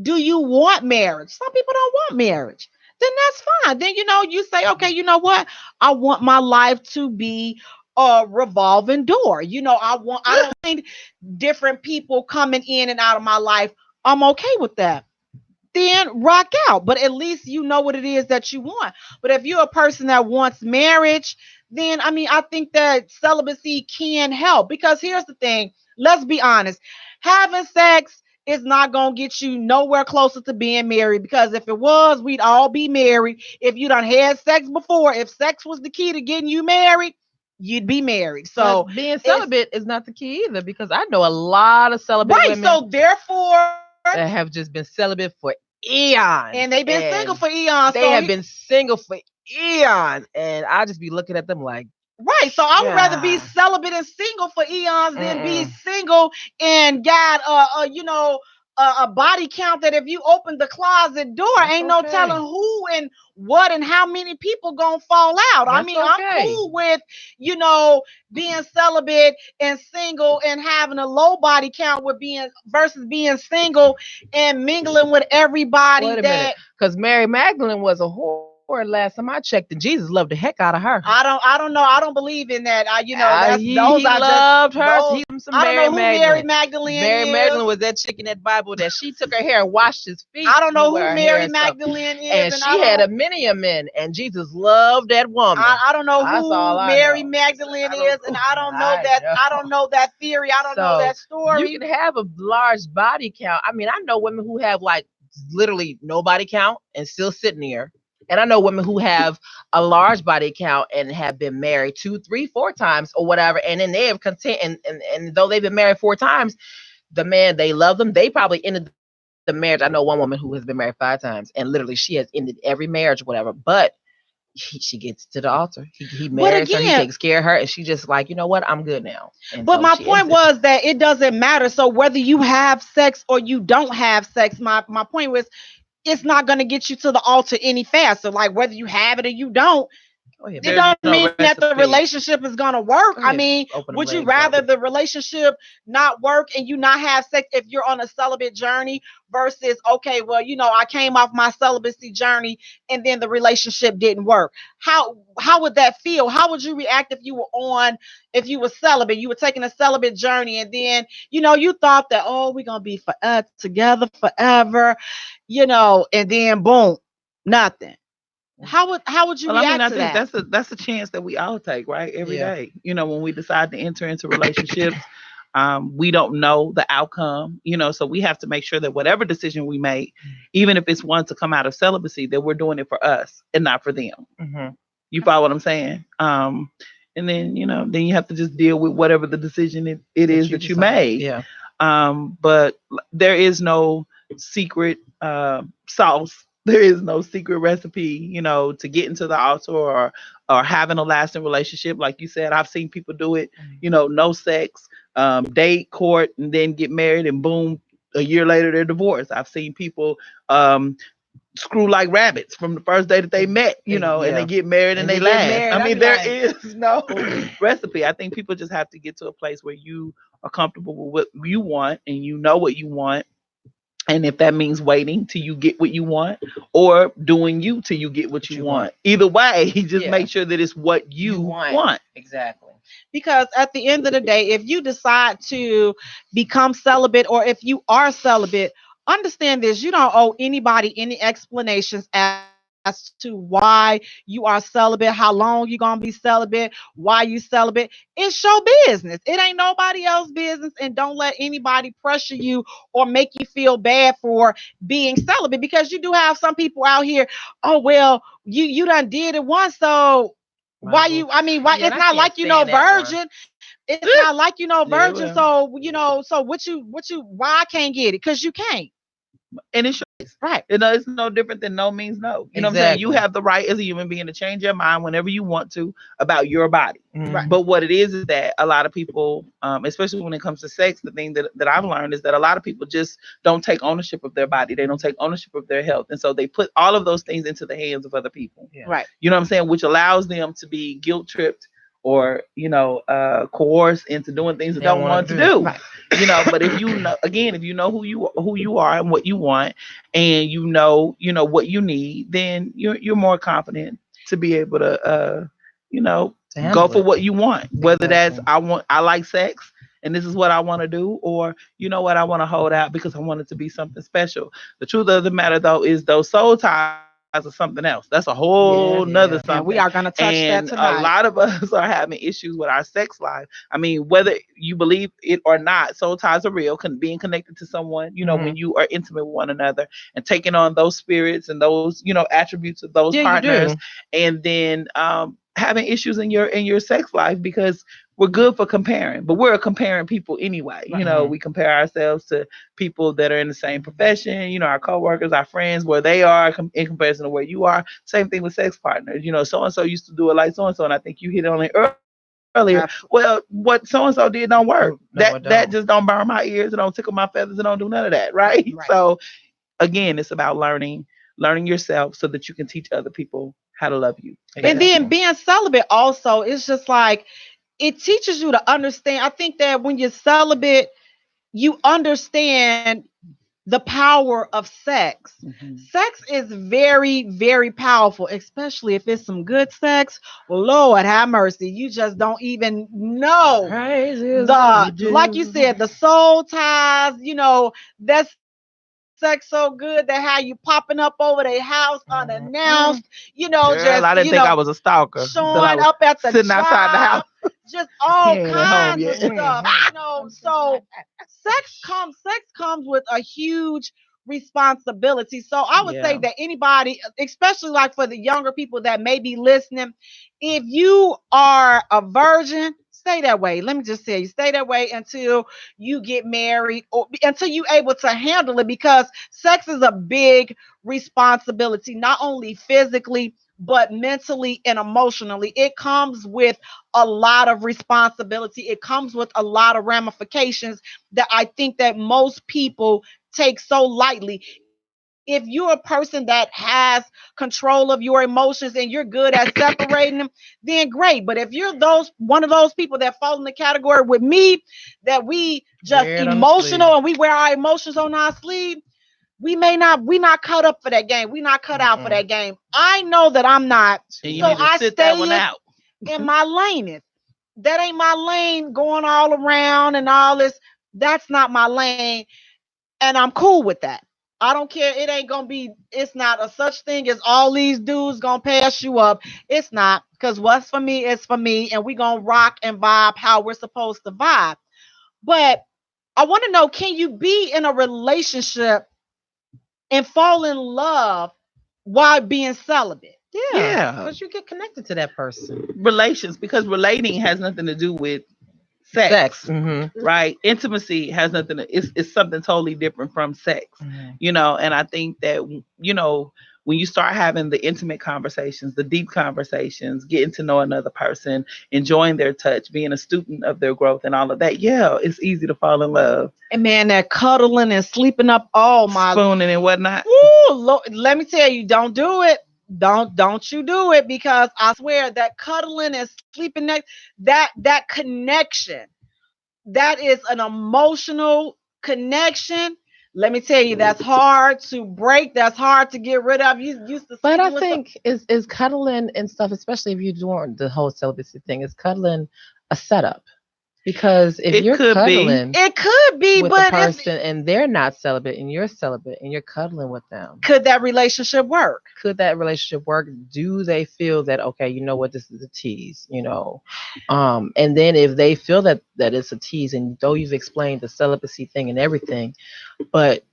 B: Do you want marriage? Some people don't want marriage. Then that's fine. Then, you say, okay, you know what? I want my life to be a revolving door. I don't mind different people coming in and out of my life. I'm okay with that. Then rock out. But at least you know what it is that you want. But if you're a person that wants marriage, then, I think that celibacy can help. Because here's the thing. Let's be honest. Having sex is not going to get you nowhere closer to being married, because if it was, we'd all be married. If you done had sex before, if sex was the key to getting you married, you'd be married. So
D: but being celibate is not the key either, because I know a lot of celibate women.
B: So therefore,
D: that have just been celibate for eons.
B: And they've been single for eons.
D: They have been single for eons. And I just be looking at them like,
B: right. So I would rather be celibate and single for eons than be single and got a body count that if you open the closet door, ain't no telling who and what and how many people gonna fall out. I mean, I'm cool with, being celibate and single and having a low body count with being versus being single and mingling with everybody.
D: Wait a minute, because Mary Magdalene was a whore last time I checked, and Jesus loved the heck out of her.
B: I don't know. I don't believe in that. He
D: loved her.
B: I don't know who Mary Magdalene is.
D: Mary Magdalene was that chick in that Bible that she took her hair and washed his feet.
B: I don't know who Mary Magdalene is.
D: And she had a many a men, and Jesus loved that woman.
B: I don't know who Mary Magdalene is, and I don't know that. I don't know that theory. I don't know that story.
D: You can have a large body count. I mean, I know women who have like literally no body count and still sitting there. And I know women who have a large body count and have been married 2, 3, 4 times or whatever. And then they have content. And though they've been married 4 times, the man, they love them. They probably ended the marriage. I know one woman who has been married 5 times and literally she has ended every marriage or whatever. But she gets to the altar. He marries her. He takes care of her. And she just like, you know what? I'm good now. And
B: but my point was that it doesn't matter. So whether you have sex or you don't have sex, my point was, it's not going to get you to the altar any faster. Like whether you have it or you don't, it don't mean that the relationship is going to work. I mean, would you rather the relationship not work and you not have sex if you're on a celibate journey versus, okay, well, I came off my celibacy journey and then the relationship didn't work. How would that feel? How would you react if you were celibate, you were taking a celibate journey and then, you thought that, oh, we're going to be together forever, and then boom, nothing. How would you react to that?
F: That's a chance that we all take, right? Every day. When we decide to enter into relationships, we don't know the outcome, so we have to make sure that whatever decision we make, even if it's one to come out of celibacy, that we're doing it for us and not for them. Mm-hmm. You follow what I'm saying? And then, then you have to just deal with whatever the decision it is that you made.
D: Yeah.
F: But there is no secret sauce. There is no secret recipe, to get into the altar or having a lasting relationship. Like you said, I've seen people do it, no sex, date, court, and then get married and boom, a year later they're divorced. I've seen people screw like rabbits from the first day that they met, and they get married and they last. I mean, there is no recipe. I think people just have to get to a place where you are comfortable with what you want and you know what you want. And if that means waiting till you get what you want or doing you till you get what you want. Either way, just make sure that it's what you want.
D: Exactly.
B: Because at the end of the day, if you decide to become celibate or if you are celibate, understand this, you don't owe anybody any explanations as to why you are celibate, how long you're going to be celibate, why you celibate. It's your business. It ain't nobody else's business. And don't let anybody pressure you or make you feel bad for being celibate, because you do have some people out here, oh, well, you done did it once. So why you, why it's not like virgin. It's not like virgin. So why I can't get it? Because you can't.
F: And it's right. It's no different than no means no. You know what I'm saying? You have the right as a human being to change your mind whenever you want to about your body. Right. But what it is that a lot of people, especially when it comes to sex, the thing that I've learned is that a lot of people just don't take ownership of their body. They don't take ownership of their health. And so they put all of those things into the hands of other people.
B: Yeah. Right.
F: You know what I'm saying? Which allows them to be guilt tripped or, coerced into doing things they don't want to do. Right. But if you know who you are and what you want, and you know what you need, then you're more confident to be able to go for what you want. Whether that's I like sex and this is what I want to do, or I want to hold out because I want it to be something special. The truth of the matter though is those soul ties are something else. That's a whole nother something.
B: And we are going to touch that tonight.
F: A lot of us are having issues with our sex life. I mean, whether you believe it or not, soul ties are real. Being connected to someone, when you are intimate with one another and taking on those spirits and those, attributes of those partners, and then having issues in your sex life, because we're good for comparing, but we're a comparing people anyway. Mm-hmm. We compare ourselves to people that are in the same profession, our coworkers, our friends, where they are in comparison to where you are. Same thing with sex partners. So-and-so used to do it like so-and-so. And I think you hit on it earlier.
B: Absolutely.
F: Well, what so and so did don't work.
E: No, it
F: That
E: don't.
F: just don't burn my ears. It don't tickle my feathers. It don't do none of that, right?
B: Right.
F: So again, it's about learning yourself so that you can teach other people how to love you.
B: And then
E: Exactly.
B: being celibate also, it's just like it teaches you to understand. I think that when you're celibate, you understand the power of sex.
F: Mhm.
B: Sex is very, very powerful, especially if it's some good sex. Well, Lord have mercy. You just don't even know
E: Crazy is what we
B: the, like you
E: do.
B: said, the soul ties, that sex so good that how you popping up over their house unannounced,
F: Girl,
B: just,
F: I didn't think I was a stalker until I
B: showing
F: was
B: up at the
F: sitting outside the house.
B: job, just
F: He
B: all
F: ain't at home
B: kinds of
F: yet.
B: stuff, So sex comes with a huge responsibility. So I would say
F: Yeah.
B: that anybody, especially like for the younger people that may be listening, if you are a virgin, stay that way. Let me just tell you, stay that way until you get married or until you're able to handle it, because sex is a big responsibility, not only physically but mentally and emotionally. It comes with a lot of responsibility. It comes with a lot of ramifications that I think that most people take so lightly. If you're a person that has control of your emotions and you're good at separating them, then great. But if you're those one of those people that fall in the category with me, that we just
E: Wear it on the sleeve.
B: emotional and we wear our emotions on our sleeve, we not cut up for that game. We not cut out for that game. I know that I'm not.
F: And you
B: So
F: need to
B: I
F: sit that one
B: stay
F: out.
B: in my lane. That ain't my lane, going all around and all this. That's not my lane. And I'm cool with that. I don't care. It ain't gonna be, it's not a such thing as all these dudes gonna pass you up. It's not, because what's for me is for me, and we gonna rock and vibe how we're supposed to vibe. But I want to know, can you be in a relationship and fall in love while being celibate?
F: Yeah.
E: Because you get connected to that person.
F: Relations, because relating has nothing to do with sex.
E: Sex. Mm-hmm.
F: Right? Intimacy has nothing to, it's something totally different from sex.
E: Mm-hmm.
F: And I think that when you start having the intimate conversations, the deep conversations, getting to know another person, enjoying their touch, being a student of their growth and all of that, yeah, it's easy to fall in love.
B: And man, that cuddling and sleeping up, oh my,
F: spooning and whatnot.
B: Ooh, let me tell you, don't do it. Don't you do it, because I swear that cuddling and sleeping next, that connection, that is an emotional connection. Let me tell you, that's hard to break. That's hard to get rid of. You used to,
E: But I think is cuddling and stuff, especially if you're doing the whole celibacy thing, is cuddling a setup. Because if you're cuddling,
B: it could be,
E: with
B: but
E: the person and they're not celibate and you're celibate and you're cuddling with them,
B: could that relationship work?
E: Could that relationship work? Do they feel that, okay, you know what, this is a tease, and then if they feel that it's a tease, and though you've explained the celibacy thing and everything, but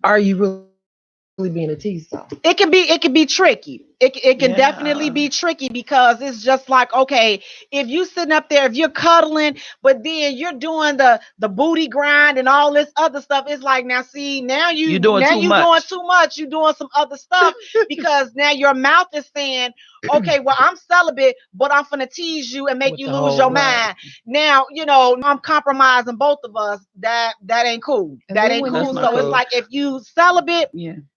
E: are you really being a tease though?
B: It can be tricky. It can definitely be tricky, because it's just like, okay, if you sitting up there, if you're cuddling, but then you're doing the booty grind and all this other stuff, it's like, now see, you're doing too much. You're doing some other stuff, because now your mouth is saying, okay, well, I'm celibate, but I'm finna tease you and make
E: With
B: you
E: the
B: lose
E: whole
B: your
E: right.
B: mind. Now, I'm compromising both of us. That ain't cool.
E: And
B: That
E: then
B: ain't
E: when
B: cool.
E: you-
B: So it's like, if you celibate,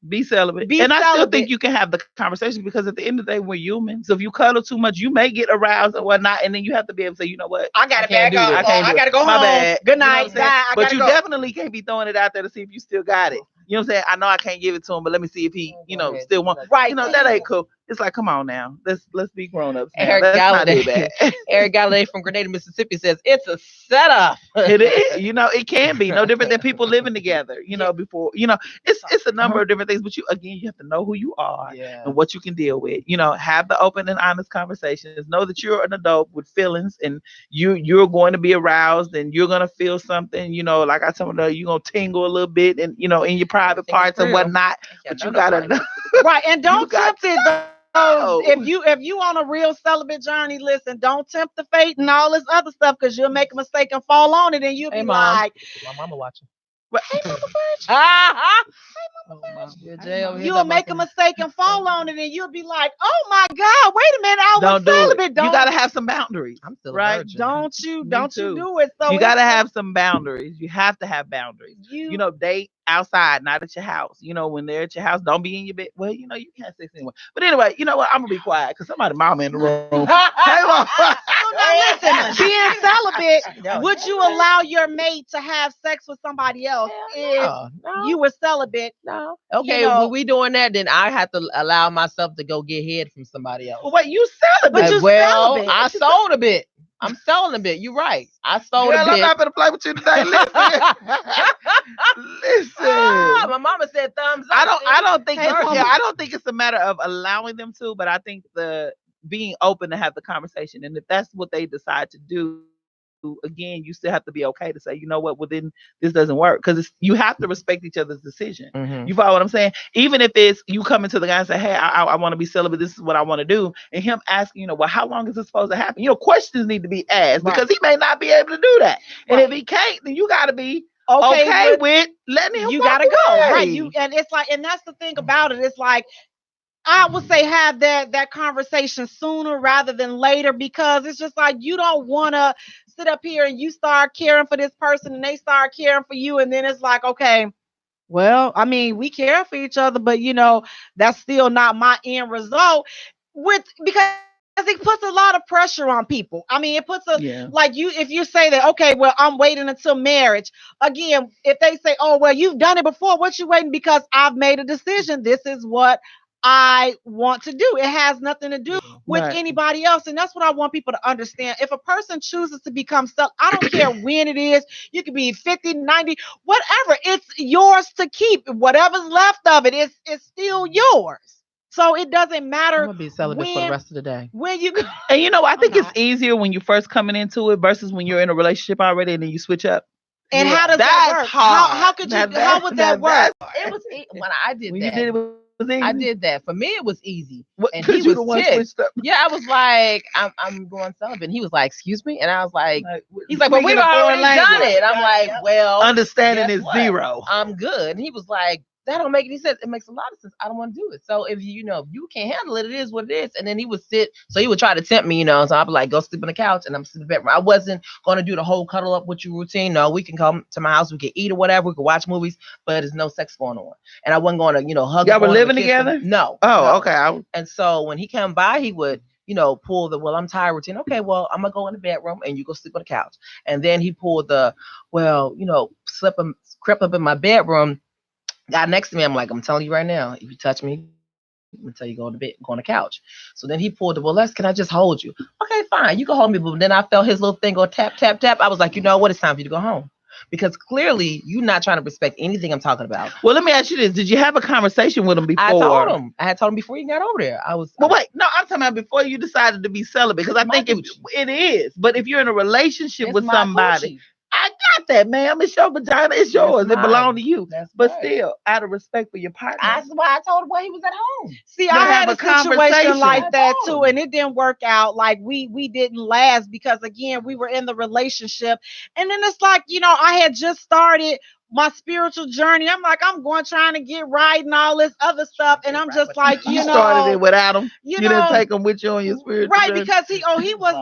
F: Be celibate.
B: Be
F: and I still
B: celibate.
F: think you can have the conversation, because at the end of the day, we're human. So if you cuddle too much, you may get aroused and whatnot, and then you have to be able to say, you know what,
B: I gotta
F: can't
B: back up. I gotta go home.
F: Bad.
B: Good
F: You know what
B: night.
F: I'm saying?
B: Bye. I
F: But
B: gotta
F: you
B: go.
F: definitely can't be throwing it out there to see if you still got it. You know what I'm saying? I know I can't give it to him, but let me see if he, still wants.
B: Right.
F: That ain't cool. It's like, come on now, let's be grown ups.
E: Eric
F: Let's not do
E: Galladay.
F: that.
E: Eric Galladay from Grenada, Mississippi says it's a setup.
F: It is, it can be no different than people living together. Before, it's a number of different things. But you have to know who you are and what you can deal with. Have the open and honest conversations. Know that you're an adult with feelings, and you're going to be aroused, and you're gonna feel something. Like I told you, you're gonna tingle a little bit, and in your private parts and whatnot. But you gotta know.
B: Right, and don't tempt it though.
F: Oh.
B: If you on a real celibate journey, listen, don't tempt the fate and all this other stuff, because you'll make a mistake and fall on it, and you'll be
E: Mom.
B: like,
E: My mama watching.
D: Hey, Mama Virgin.
B: You'll make a mistake and fall on it, and you'll be like, "Oh my God, wait a minute, I was celibate."
D: You gotta have some boundaries.
F: I'm still
D: right.
F: a virgin.
B: Don't you
D: too.
B: do it. So
D: You gotta have some boundaries. You have to have boundaries. You know, date outside, not at your house. You know, when they're at your house, don't be in your bed. Well, you know, you can't sex anyway. But anyway, you know what? I'm gonna be quiet because somebody mama in the room. Hey, mama.
B: Listen, being celibate, would you allow your mate to have sex with somebody else if you were celibate?
F: No. Okay, if we doing that, then I have to allow myself to go get head from somebody else.
D: Well, wait, you celibate?
B: But you celibate.
F: I sold a bit. I'm selling a bit. You're right. I sold a bit.
D: I'm not gonna play with you today. Listen.
F: My mama said thumbs up.
D: I don't think I don't think it's a matter of allowing them to, but I think the being open to have the conversation, and if that's what they decide to do, again, you still have to be okay to say, you know what, well then this doesn't work, because you have to respect each other's decision. You follow what I'm saying? Even if it's you coming to the guy and say, hey, I want to be celibate, this is what I want to do, and him asking, you know, well, how long is this supposed to happen? You know, questions need to be asked because he may not be able to do that, and if he can't, then you got to be okay with letting him.
B: You got to go, right? And it's like, and that's the thing about it. It's like, I would say have that conversation sooner rather than later, because it's just like you don't want to sit up here and you start caring for this person and they start caring for you, and then it's like, okay, well, I mean, we care for each other, but you know, that's still not my end result. Because it puts a lot of pressure on people. I mean, it puts like if you say that, okay, well, I'm waiting until marriage. Again, if they say, oh, well, you've done it before, what you waiting? Because I've made a decision. This is what I want to do. It has nothing to do with anybody else. And that's what I want people to understand. If a person chooses to become I don't care when it is. You could be 50, 90, whatever. It's yours to keep. Whatever's left of it is still yours. So it doesn't matter.
F: I'm gonna be celibate for the rest of the day.
B: When you go,
D: and you know, I think it's easier when you're first coming into it versus when you're in a relationship already and then you switch up.
B: And how does that work? How could you? How would that work?
F: It was when I did
D: when
F: that.
D: You did it,
F: I did that. For me, it was easy.
D: And he was the one switched up.
F: Yeah, I was like, I'm going celibate. And he was like, excuse me? And I was like, he's like, but we've already done it. I'm like, well,
D: understanding is zero.
F: I'm good. And he was like, that don't make any sense. It makes a lot of sense. I don't want to do it. So if you can't handle it, it is what it is. And then he would try to tempt me, So I'd be like, go sleep on the couch, and I'm sleeping in the bedroom. I wasn't going to do the whole cuddle up with you routine. No, we can come to my house, we can eat or whatever, we can watch movies, but there's no sex going on. And I wasn't going to, hug.
D: Y'all were living together?
F: No.
D: Oh, okay.
F: And so when he came by, he would, pull the, well, I'm tired routine. Okay, well, I'm going to go in the bedroom and you go sleep on the couch. And then he pulled the, well, crept up in my bedroom, got next to me. I'm like, I'm telling you right now, if you touch me, I'm gonna tell you go on the couch. So then he pulled the, well, can I just hold you? Okay, fine, you can hold me. But then I felt his little thing go tap, tap, tap. I was like, you know what? It's time for you to go home. Because clearly you're not trying to respect anything I'm talking about.
D: Well, let me ask you this. Did you have a conversation with him before?
F: I had told him before he got over there.
D: Wait, no, I'm talking about before you decided to be celibate. Because I think it is. But if you're in a relationship with somebody, I got that, ma'am. It's your vagina. It's yours. It belongs to you. But still, out of respect for your partner.
F: That's why I told him while he was at home.
B: See, I had a situation like that too, and it didn't work out. Like we didn't last because again, we were in the relationship, and then it's like, I had just started my spiritual journey. I'm like, I'm trying to get right and all this other stuff, and I'm just like,
D: you started it without him. You didn't take him with you on your spiritual journey.
B: Because he was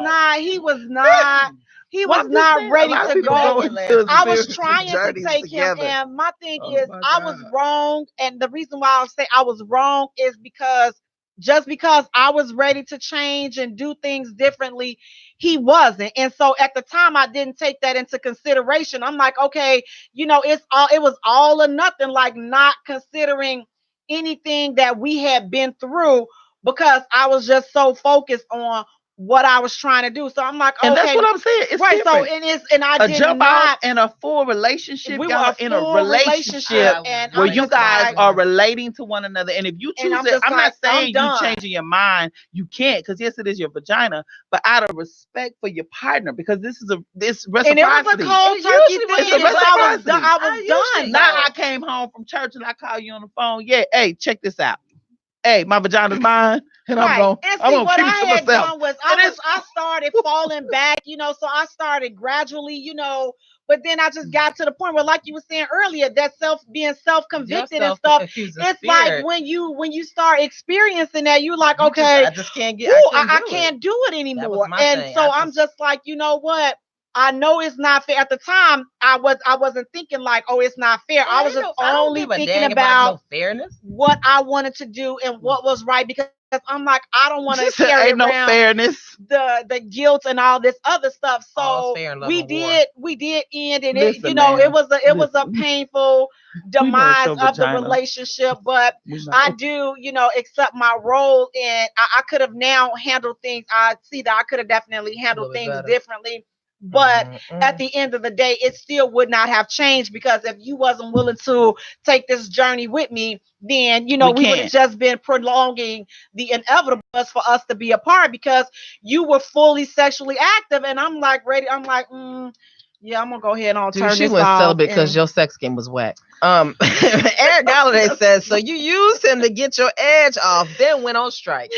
B: not ready to go. I was trying to take him, and my thing is, I was wrong. And the reason why I say I was wrong is because just because I was ready to change and do things differently, he wasn't. And so at the time, I didn't take that into consideration. I'm like, okay, it was all or nothing, like not considering anything that we had been through because I was just so focused on what I was trying to do. So I'm like, okay.
D: And that's what I'm saying. It's
B: right.
D: Different.
B: So I did
D: jump
B: not
D: out in a full relationship.
B: We were
D: in a relationship where you guys are relating to one another. And if you choose it, I'm not saying you changing your mind. You can't, because yes, it is your vagina, but out of respect for your partner, because this reciprocity.
B: And it was a cold turkey thing. I was done.
D: Now I came home from church and I call you on the phone. Yeah, hey, check this out. Hey, my vagina's mine, and I'm gonna keep it to myself.
B: I started falling back, so I started gradually, But then I just got to the point where, like you were saying earlier, that being self-convicted and stuff. It's like when you start experiencing that, you're like, okay,
D: I just can't get.
B: I can't do it anymore. And so I'm just like, you know what? I know it's not fair. At the time, I wasn't thinking like, oh, it's not fair. I was just only thinking about
D: no fairness,
B: what I wanted to do and what was right, because I'm like, I don't want to carry around
F: no fairness,
B: the guilt and all this other stuff. So we did end, and
F: Listen,
B: it was a painful demise of the relationship. But I do, accept my role, and I could have now handled things. I see that I could have definitely handled things differently. But at the end of the day, it still would not have changed, because if you wasn't willing to take this journey with me, then, we would have just been prolonging the inevitable for us to be apart, because you were fully sexually active. And I'm like, ready. I'm like, yeah, I'm going to go ahead and turn this off.
D: She went celibate because your sex game was whack. Eric Galladay says, so you used him to get your edge off, then went on strike.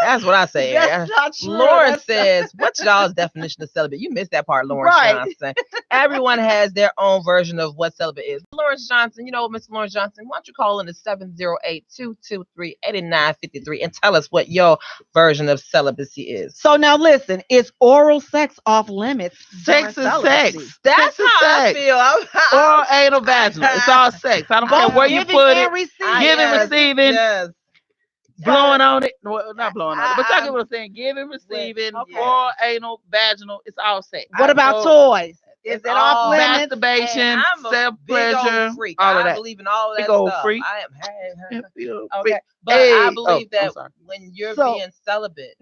D: That's what I say.
B: That's not true.
D: Lauren says, what's y'all's definition of celibate? You missed that part, Lawrence Johnson. Everyone has their own version of what celibate is. Lawrence Johnson, Mr. Lawrence Johnson, why don't you call in to 708-223-8953 and tell us what your version of celibacy is.
B: So now listen, is oral sex off limits?
F: Sex is sex.
D: That's how I feel.
F: Oral, anal, vaginal. It's all sex. I don't care where you put it. Giving, receiving.
D: Yes.
F: Blowing on it, no, not blowing on it, but talking about saying giving, receiving, oral, anal, vaginal, it's all sex.
B: What about toys? Is it off limits?
F: Masturbation, self-pleasure, all of that.
D: I believe in all of that
F: big old
D: stuff.
F: freak.
D: I am. Okay, but I believe that when you're being celibate,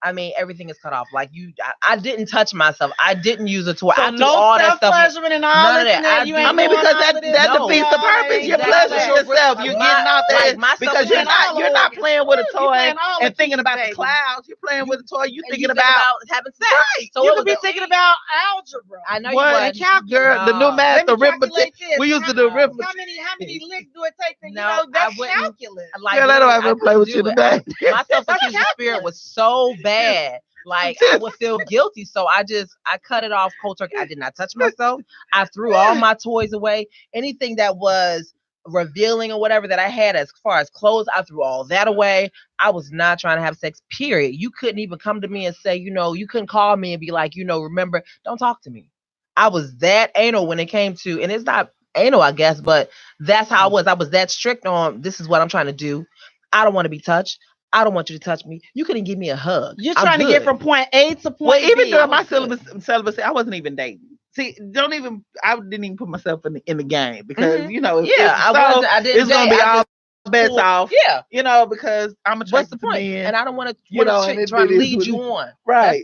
D: I mean, everything is cut off. Like I didn't touch myself. I didn't use a toy. I do all that stuff.
B: And all
D: none of that.
F: I mean, because that defeats the purpose. You're pleasuring yourself. You're getting out there because you're not playing with a toy and thinking about the clouds. You're playing with a toy. You're thinking about
D: having sex.
F: Right.
B: So you could be thinking about algebra.
D: I know you would.
F: Girl, the new math, arithmetic. We used to do arithmetic.
B: How many licks do it take to, that's calculus.
F: Girl, I don't ever play with you today.
D: My self-accusing spirit was so bad. Like I would feel guilty, so I cut it off cold turkey. I did not touch myself. I threw all my toys away. Anything that was revealing or whatever that I had as far as clothes, I threw all that away. I was not trying to have sex, period. You couldn't even come to me and say, you couldn't call me and be like, remember, don't talk to me. I was that anal when it came to, and it's not anal, I guess, but that's how I was. I was that strict on, this is what I'm trying to do. I don't want to be touched. I don't want you to touch me. You couldn't give me a hug.
B: You're trying to get from point A to point B.
F: Even during my celibacy, I wasn't even dating. See, I didn't even put myself in the game because
D: I didn't.
F: It's gonna be all bets off.
D: Yeah,
F: because I'm attracted
D: what's the point?
F: to men,
D: and I don't want to try to lead you on.
F: Right.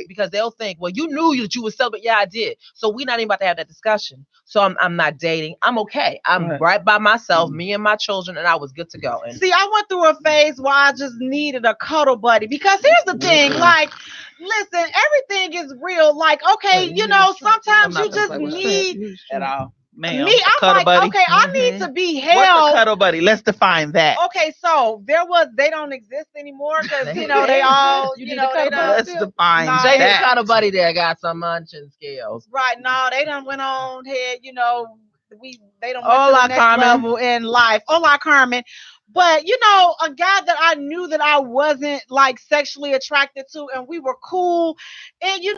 D: Because they'll think, well, you knew that you were celibate. Yeah, I did. So we're not even about to have that discussion. So I'm not dating. I'm okay. I'm right by myself, me and my children, and I was good to go. And
B: see, I went through a phase where I just needed a cuddle buddy, because here's the thing, like, listen, everything is real. Like, okay, sometimes you just need
F: at all. Man,
B: me, I'm like, buddy. Okay, I need to be held.
F: What's a cuddle buddy? Let's define that.
B: Okay, so they don't exist anymore because they all, they don't.
F: Let's define
D: Jay
F: that.
D: The cuddle buddy there got some munching skills.
B: Right? No, they done went on here. They don't went to the next level in life. Hola, Carmen. But a guy that I knew that I wasn't like sexually attracted to, and we were cool, and he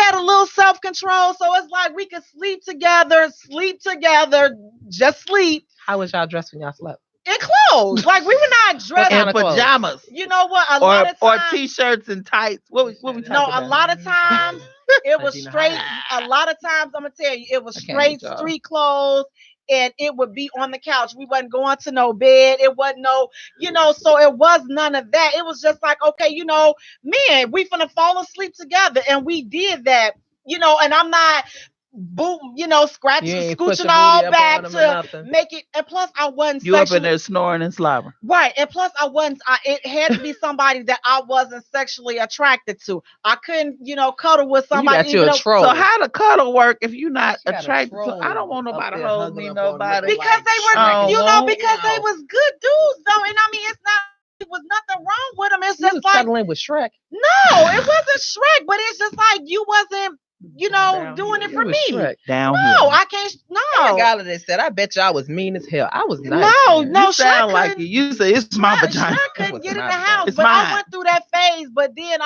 B: had a little self-control, so it's like we could sleep together, just sleep.
D: How was y'all dressed when y'all slept?
B: In clothes. Like, we were not dressed
F: in pajamas.
B: You know what?
F: A lot of times, or t-shirts and tights. What we talking about?
B: A lot of times it was straight. A lot of times, I'm gonna tell you, it was straight street clothes. And it would be on the couch. We wasn't going to no bed. It wasn't no, so it was none of that. It was just like, okay, man, we finna fall asleep together. And we did that, and I'm not scooching all back to make it. And plus, I wasn't.
F: You up in there snoring and slobbering.
B: Right. And plus, I wasn't. It had to be somebody that I wasn't sexually attracted to. I couldn't, cuddle with somebody.
D: You got a troll.
F: So how the cuddle work if you're not attracted to? I don't want nobody to hold me, nobody.
B: Because they were, because they was good dudes, though. And I mean, it was nothing wrong with them. It's just like
D: cuddling with Shrek.
B: No, it wasn't Shrek, but it's just like you wasn't. doing it for
D: You was
B: me.
D: Shrek.
F: Downhill.
B: No, I can't. No,
D: Regardless, they said, I bet you I was mean as hell. I was nice.
B: no,
D: man.
B: no.
F: You sound
B: Shrek
F: like it.
B: couldn't-
F: You say it's my
B: Shrek
F: vagina.
B: couldn't get in
D: my
B: the house,
F: It's
B: but I
F: mine.
B: went through that phase. But then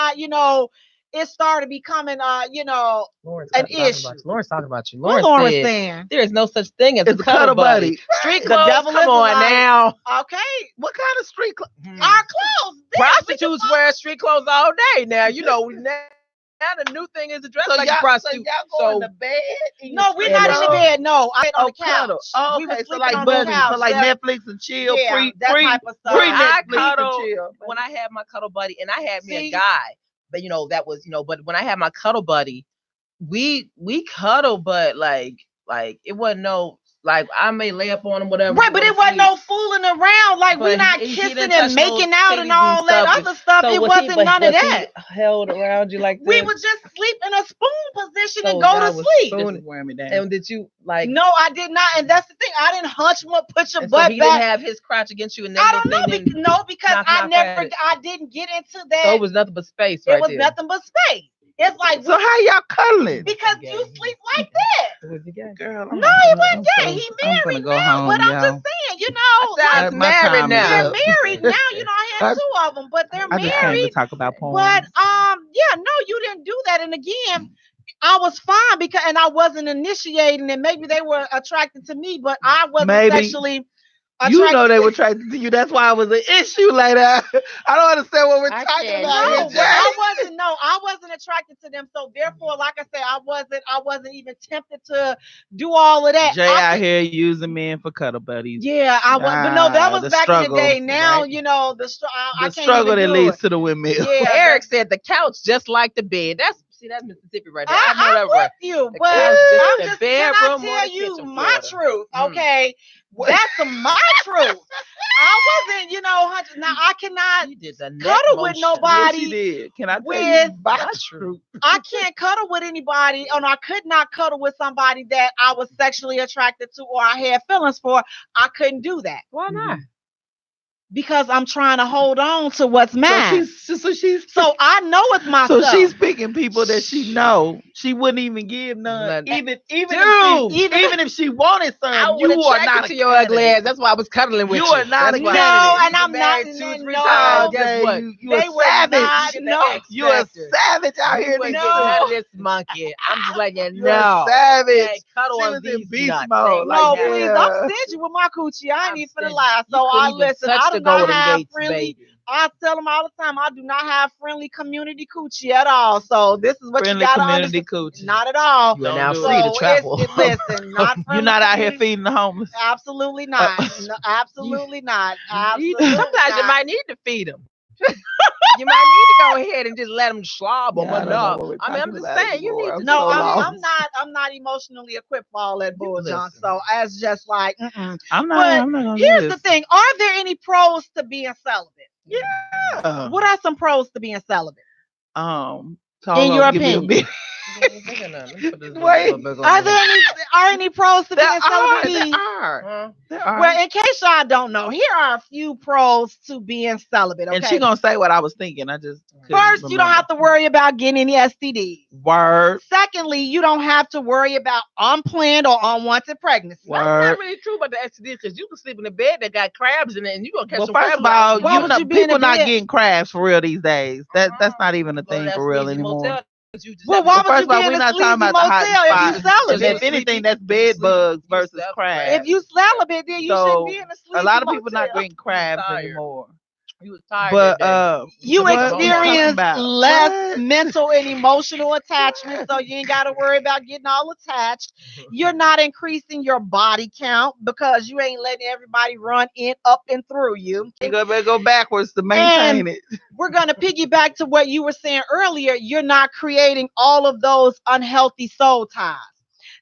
B: it started becoming
D: Lauren's
B: an
D: talking
B: issue.
D: about you. Lauren's talking about you.
B: What
D: Lauren
B: Lauren
D: said,
B: saying?
D: there is no such thing as
F: It's
D: a cuddle buddy. Street
B: The
D: clothes,
B: devil
D: come
B: is
D: on
B: alive.
D: now.
B: Okay,
F: What kind of street clothes?
B: our clothes.
D: Prostitutes wear street clothes all day now. Now the new thing is to dress like a prostitute.
F: y'all go in the bed?
B: No, we're not in the bed. No, I on the couch.
F: Cuddle. Oh,
B: We were
F: okay. So
B: sleeping
F: like
B: on the
F: buddies.
B: couch.
F: So like
B: That's-
F: Netflix and chill.
B: yeah, that
F: Free
B: type of stuff.
F: free
D: I
F: Netflix and
D: cuddle
F: chill.
D: when I had my cuddle buddy, and I had me
B: See?
D: a guy, but that was but when I had my cuddle buddy, we cuddle, but like it wasn't no I may lay up on him, whatever.
B: Right, but it wasn't no fooling around. Like we're
D: But
B: not
D: he
B: kissing
D: didn't
B: and
D: touch
B: making
D: no
B: out and
D: titties
B: all
D: and
B: that
D: stuff.
B: other stuff.
D: So
B: It
D: was
B: wasn't none of
D: was
B: that.
D: He held around you like this?
B: We would just sleep in a spoon position
D: So
B: and go
D: y'all
B: to
D: was
B: sleep.
D: spoon-
F: This is wearing me down.
D: And did you
B: No, I did not. And that's the thing. I didn't hunch one, put your
D: and so
B: butt
D: he didn't
B: back.
D: have his crotch against you, and
B: I don't know.
D: then
B: Because
D: knock
B: I
D: off
B: never,
D: at it.
B: I didn't get into that.
D: so it was nothing but space
B: It
D: right
B: was
D: there.
B: nothing but space. It's like
F: So how y'all cuddling?
B: because
D: Yeah.
B: you sleep like that.
D: Was he gay?
F: Girl,
B: No, he wasn't gay. He
F: I'm
B: married
F: gonna go
B: now.
F: home,
B: But I'm
F: y'all.
B: just saying,
D: Sounds
F: my
D: married
F: time is
D: now.
B: they're
F: up.
B: married now. I had two of them, but they're
F: I just came to
B: married.
F: talk about porn.
B: But yeah, no, you didn't do that. And again, I was fine and I wasn't initiating, and maybe they were attracted to me, but I wasn't
F: Maybe.
B: sexually
F: You know
B: attracted
F: they
B: to
F: were attracted to you. That's why it was an issue later. I don't understand what we're
D: I
F: talking
D: can't
F: about.
B: No,
F: here,
B: but
F: Jay.
B: I wasn't attracted to them. So therefore, like I said, I wasn't even tempted to do all of that.
F: Jay
B: I
F: out
B: could-
F: here using men for cuddle buddies.
B: Yeah, I was, but no, that was
F: the
B: back
F: struggle,
B: in the day. Now,
F: right?
B: I
F: The
B: can't
F: struggle
B: even
F: that
B: do
F: leads
B: it.
F: to the windmill.
B: Yeah,
D: Eric said the couch just like the bed. That's Mississippi right there. I know
B: I'm
D: that
B: with
D: right.
B: you,
D: The
B: but
D: couch,
B: I'm
D: the
B: just
D: bedroom
B: can I
D: or
B: tell
D: the
B: you
D: kitchen
B: my
D: floor?
B: truth,
D: Mm.
B: okay? That's my truth. I wasn't, now I cannot
D: You did the neck
B: cuddle with
D: motion.
B: nobody.
F: Yes, she did. Can I tell
B: with
F: you my
D: my
F: truth?
B: I can't cuddle with anybody, and I could not cuddle with somebody that I was sexually attracted to or I had feelings for. I couldn't do that
D: Why not?
B: because I'm trying to hold on to what's mine.
F: So she's
B: So I know it's myself.
F: So she's picking people that she know she wouldn't even give none.
D: None.
F: Even if she wanted
D: I
F: some,
D: would
F: you are
D: attracted
F: not
D: to your ugly ass. That's why I was cuddling with
F: You
D: you.
F: are not
D: That's
F: a
D: why.
F: candidate.
B: No,
D: You've
B: and
D: been
B: I'm
D: married
B: not.
D: 2 or 3
B: No.
D: times. Guess what?
F: You
B: They
F: a
B: were
F: savage.
B: not.
D: You
B: No.
F: You a savage out here.
D: You ain't
F: nigga.
D: getting none of this monkey. I'm just letting you
F: You
D: know.
F: a savage.
D: Hey, cuddle
F: She
D: on
F: was in
D: these
F: beast
D: nuts.
F: mode,
D: Ain't
F: like,
B: No,
F: yeah.
B: please, I'm stingy with my coochie. I ain't
D: I'm
B: even finna
D: stingy.
B: lie.
D: You
B: So
D: couldn't
B: I
D: even
B: listen.
D: touch
B: I
D: the
B: do not
D: Golden
B: have
D: Gates,
B: friendly.
D: baby.
B: I tell them all the time. I do not have friendly community coochie at all. So this is what
F: Friendly
B: you gotta
F: community
B: understand.
F: coochie.
B: Not at all.
D: You are
F: Don't
D: now
F: do
D: free
F: it.
D: to travel.
B: Listen, not friendly.
F: You're not out here
B: community.
F: feeding the homeless.
B: Absolutely not. No, absolutely not.
D: You-
B: Absolutely
D: Sometimes you
B: not.
D: might need to feed them. You might need to go ahead and just let them slob them
F: Yeah, I don't know
D: enough.
F: what we're
D: I mean, I'm
F: talking
D: just
F: about
D: saying you
F: anymore.
D: need to.
B: No,
F: so long.
B: I'm not emotionally equipped for all that bull
D: listen.
B: junk. So as just like,
F: I'm
B: But
F: not gonna do
B: here's
F: this.
B: the thing: are there any pros to being celibate?
F: Yeah.
B: What are some pros to being celibate?
F: So
B: In
F: I'll
B: your
F: give you a
B: opinion.
F: bit.
B: Wait, are any pros to being celibate?
F: There are.
B: Well, in case y'all don't know, here are a few pros to being celibate. Okay?
F: And she gonna say what I was thinking. I just
B: First, you don't have to worry about getting any STDs.
F: Word.
B: Secondly, you don't have to worry about unplanned or unwanted pregnancy.
D: That's not really true about the STD because you can sleep in a bed that got crabs in it and you gonna catch
F: Well,
D: some
F: first
D: crabs.
F: of all,
B: Why would you be in
F: people
B: a
F: not
B: bed?
F: getting crabs for real these days. That's not even a
D: Go to
F: thing
D: that
F: for real
D: sleazy
F: anymore.
D: motel, 'cause you just
B: Well,
D: have
B: why
D: to-
B: would
F: First
B: you
F: of all,
B: be in
F: we're
B: a
F: not talking
B: sleazy
F: about the hot
B: motel if you
F: spots.
B: celibate?
F: If anything, that's bed bugs versus crabs.
B: If you celibate, then you
F: So,
B: shouldn't be in a sleazy
F: A lot of people
B: motel.
F: not getting crabs
D: tired.
F: anymore.
D: You was tired
F: But
D: that day.
B: You
F: what we talking
B: experience
F: about?
B: less
F: What?
B: mental and emotional attachment, so you ain't got to worry about getting all attached. You're not increasing your body count because you ain't letting everybody run in, up, and through you.
F: You better go backwards to maintain
B: And
F: it.
B: we're going to piggyback to what you were saying earlier. You're not creating all of those unhealthy soul ties.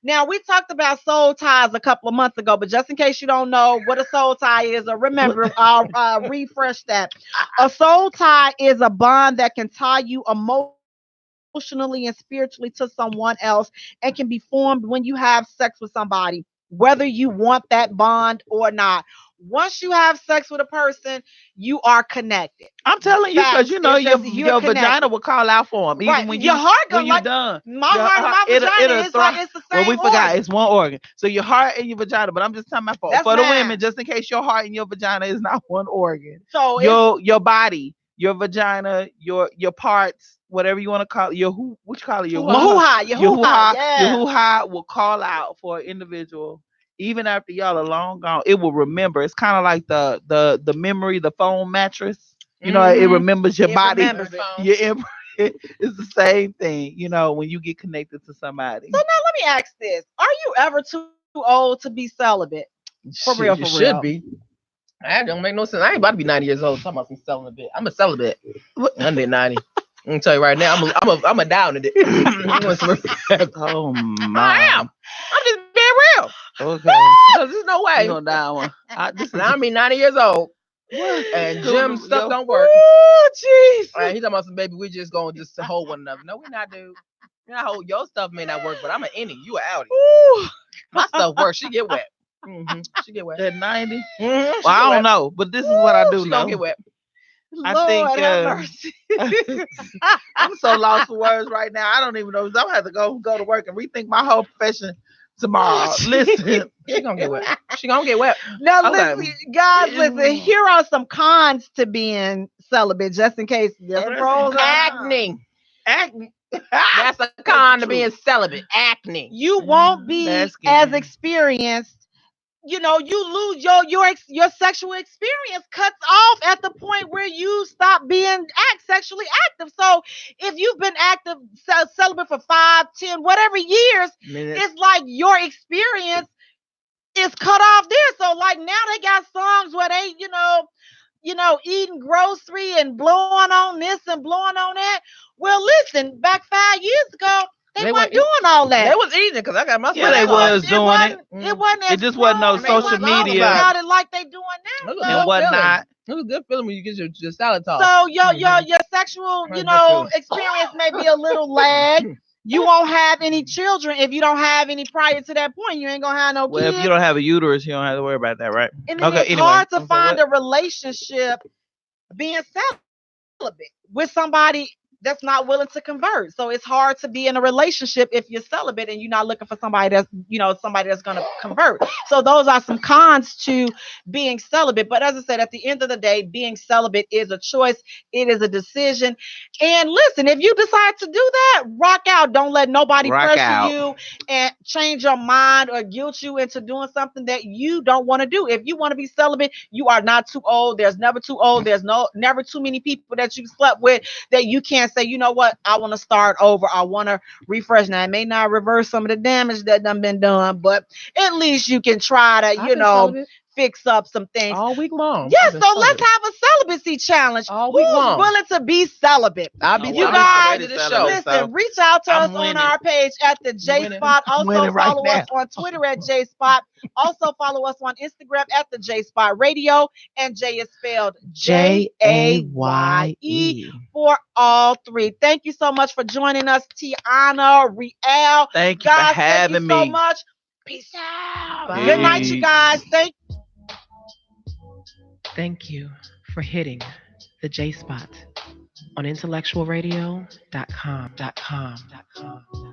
B: Now, we talked about soul ties a couple of months ago, but just in case you don't know what a soul tie is, or remember, I'll refresh that. A soul tie is a bond that can tie you emotionally and spiritually to someone else and can be formed when you have sex with somebody, whether you want that bond or not. once you have sex with a person, you are connected.
F: I'm telling you, because
B: Facts.
F: you know
B: It's
F: your
B: just you're
F: your
B: connected.
F: vagina will call out for him, even
B: Right.
F: when
B: Your
F: you
B: heart
F: when
B: goes
F: you
B: like
F: done.
B: my
F: Your
B: heart and my
F: it'll
B: vagina is like it's the
F: Well,
B: same
F: we forgot
B: organ.
F: it's one organ. So your heart and your vagina, but I'm just talking about
B: That's
F: for the
B: mine.
F: women, just in case your heart and your vagina is not one organ.
B: So it's
F: Your body, your vagina, your parts, whatever you want to call it, your who, what you call it, your
B: my hoo-ha, your
F: your
B: hoo-ha,
F: your
B: yeah.
F: hoo-ha will call out for an individual. Even after y'all are long gone, it will remember. It's kind of like the memory, the phone mattress. You know, it remembers your
B: It
F: body.
B: remembers it.
F: Your it's the same thing. You know, when you get connected to somebody.
B: So now let me ask this. Are you ever too old to be celibate? For real,
E: You
B: for
E: should
B: real.
E: be. That don't make no sense. I ain't about to be 90 years old talking about some celibate. I'm a celibate. I'm 90. I'm gonna tell you right now, I'm a down in it.
F: Oh my!
E: I am. I'm just being real.
F: Okay.
E: Because there's no way.
F: You gonna die one. This is
E: And I'm 90 years old.
F: what?
E: And Jim's stuff don't work.
B: Oh, jeez.
E: And he talking about some baby, we just gonna just hold one another. No, we not, dude. You know, hold your stuff may not work, but I'm an innie. You an outie. My stuff works. She get wet. She get wet.
F: At 90?
E: Well,
F: Well, I don't know, but this is what I do
E: She
F: know.
E: gonna get wet.
F: I
B: Lord
F: think
B: have mercy.
F: I'm so lost for words right now. I don't even know. I'm gonna have to go to work and rethink my whole profession tomorrow. Listen,
E: She gonna get wet. She gonna get wet.
B: Now,
F: Okay.
B: listen, guys, listen. Here are some cons to being celibate, just in case. There's some pros and cons.
E: Acne. That's a con to being celibate. Acne.
B: You won't be
F: That's
B: as
F: getting-
B: experienced. You know, you lose your sexual experience cuts off at the point where you stop being sexually active. So if you've been active celibate for 5, 10, whatever years, it's like your experience is cut off there. So like now they got songs where they, eating grocery and blowing on this and blowing on that. Well, listen, back 5 years ago, they weren't doing all that.
E: They was eating because I got my
F: Yeah, they was doing it.
B: It wasn't.
F: It just wasn't no
B: as
F: social
B: they wasn't
F: media.
B: about it like they doing now.
F: And whatnot.
E: It was a good feeling when you get your salad tossed.
B: So your sexual, experience may be a little lag. You won't have any children if you don't have any prior to that point. You ain't gonna have no kids.
F: Well, if you don't have a uterus, you don't have to worry about that, right?
B: And then it's
F: anyway.
B: hard to find a relationship being celibate with somebody that's not willing to convert. So it's hard to be in a relationship if you're celibate and you're not looking for somebody that's going to convert. So those are some cons to being celibate. But as I said, at the end of the day, being celibate is a choice. It is a decision. And listen, if you decide to do that, rock out. Don't let nobody pressure you and change your mind or guilt you into doing something that you don't want to do. If you want to be celibate, you are not too old. There's never too old. There's never too many people that you slept with that you can't say, you know what, I want to start over. I want to refresh. Now, it may not reverse some of the damage that done been done, but at least you can try to, fix up some things
E: all week long.
B: Yes, so let's have a celibacy challenge.
E: All week long.
B: Willing to be celibate?
E: I'll be.
B: You guys,
E: show.
B: Listen, reach out to us on our page at the Jaye Spot. Also follow us on Twitter at Jaye Spot. Also follow us on Instagram at the Jaye Spot Radio, and Jaye is spelled Jaye for all three. Thank you so much for joining us, Tiana, Riel.
F: Thank you for having me.
B: Thank you so much. Peace out.
F: Bye.
B: Good night, you guys.
A: Thank you for hitting the Jaye Spot on IntellectualRadio.com.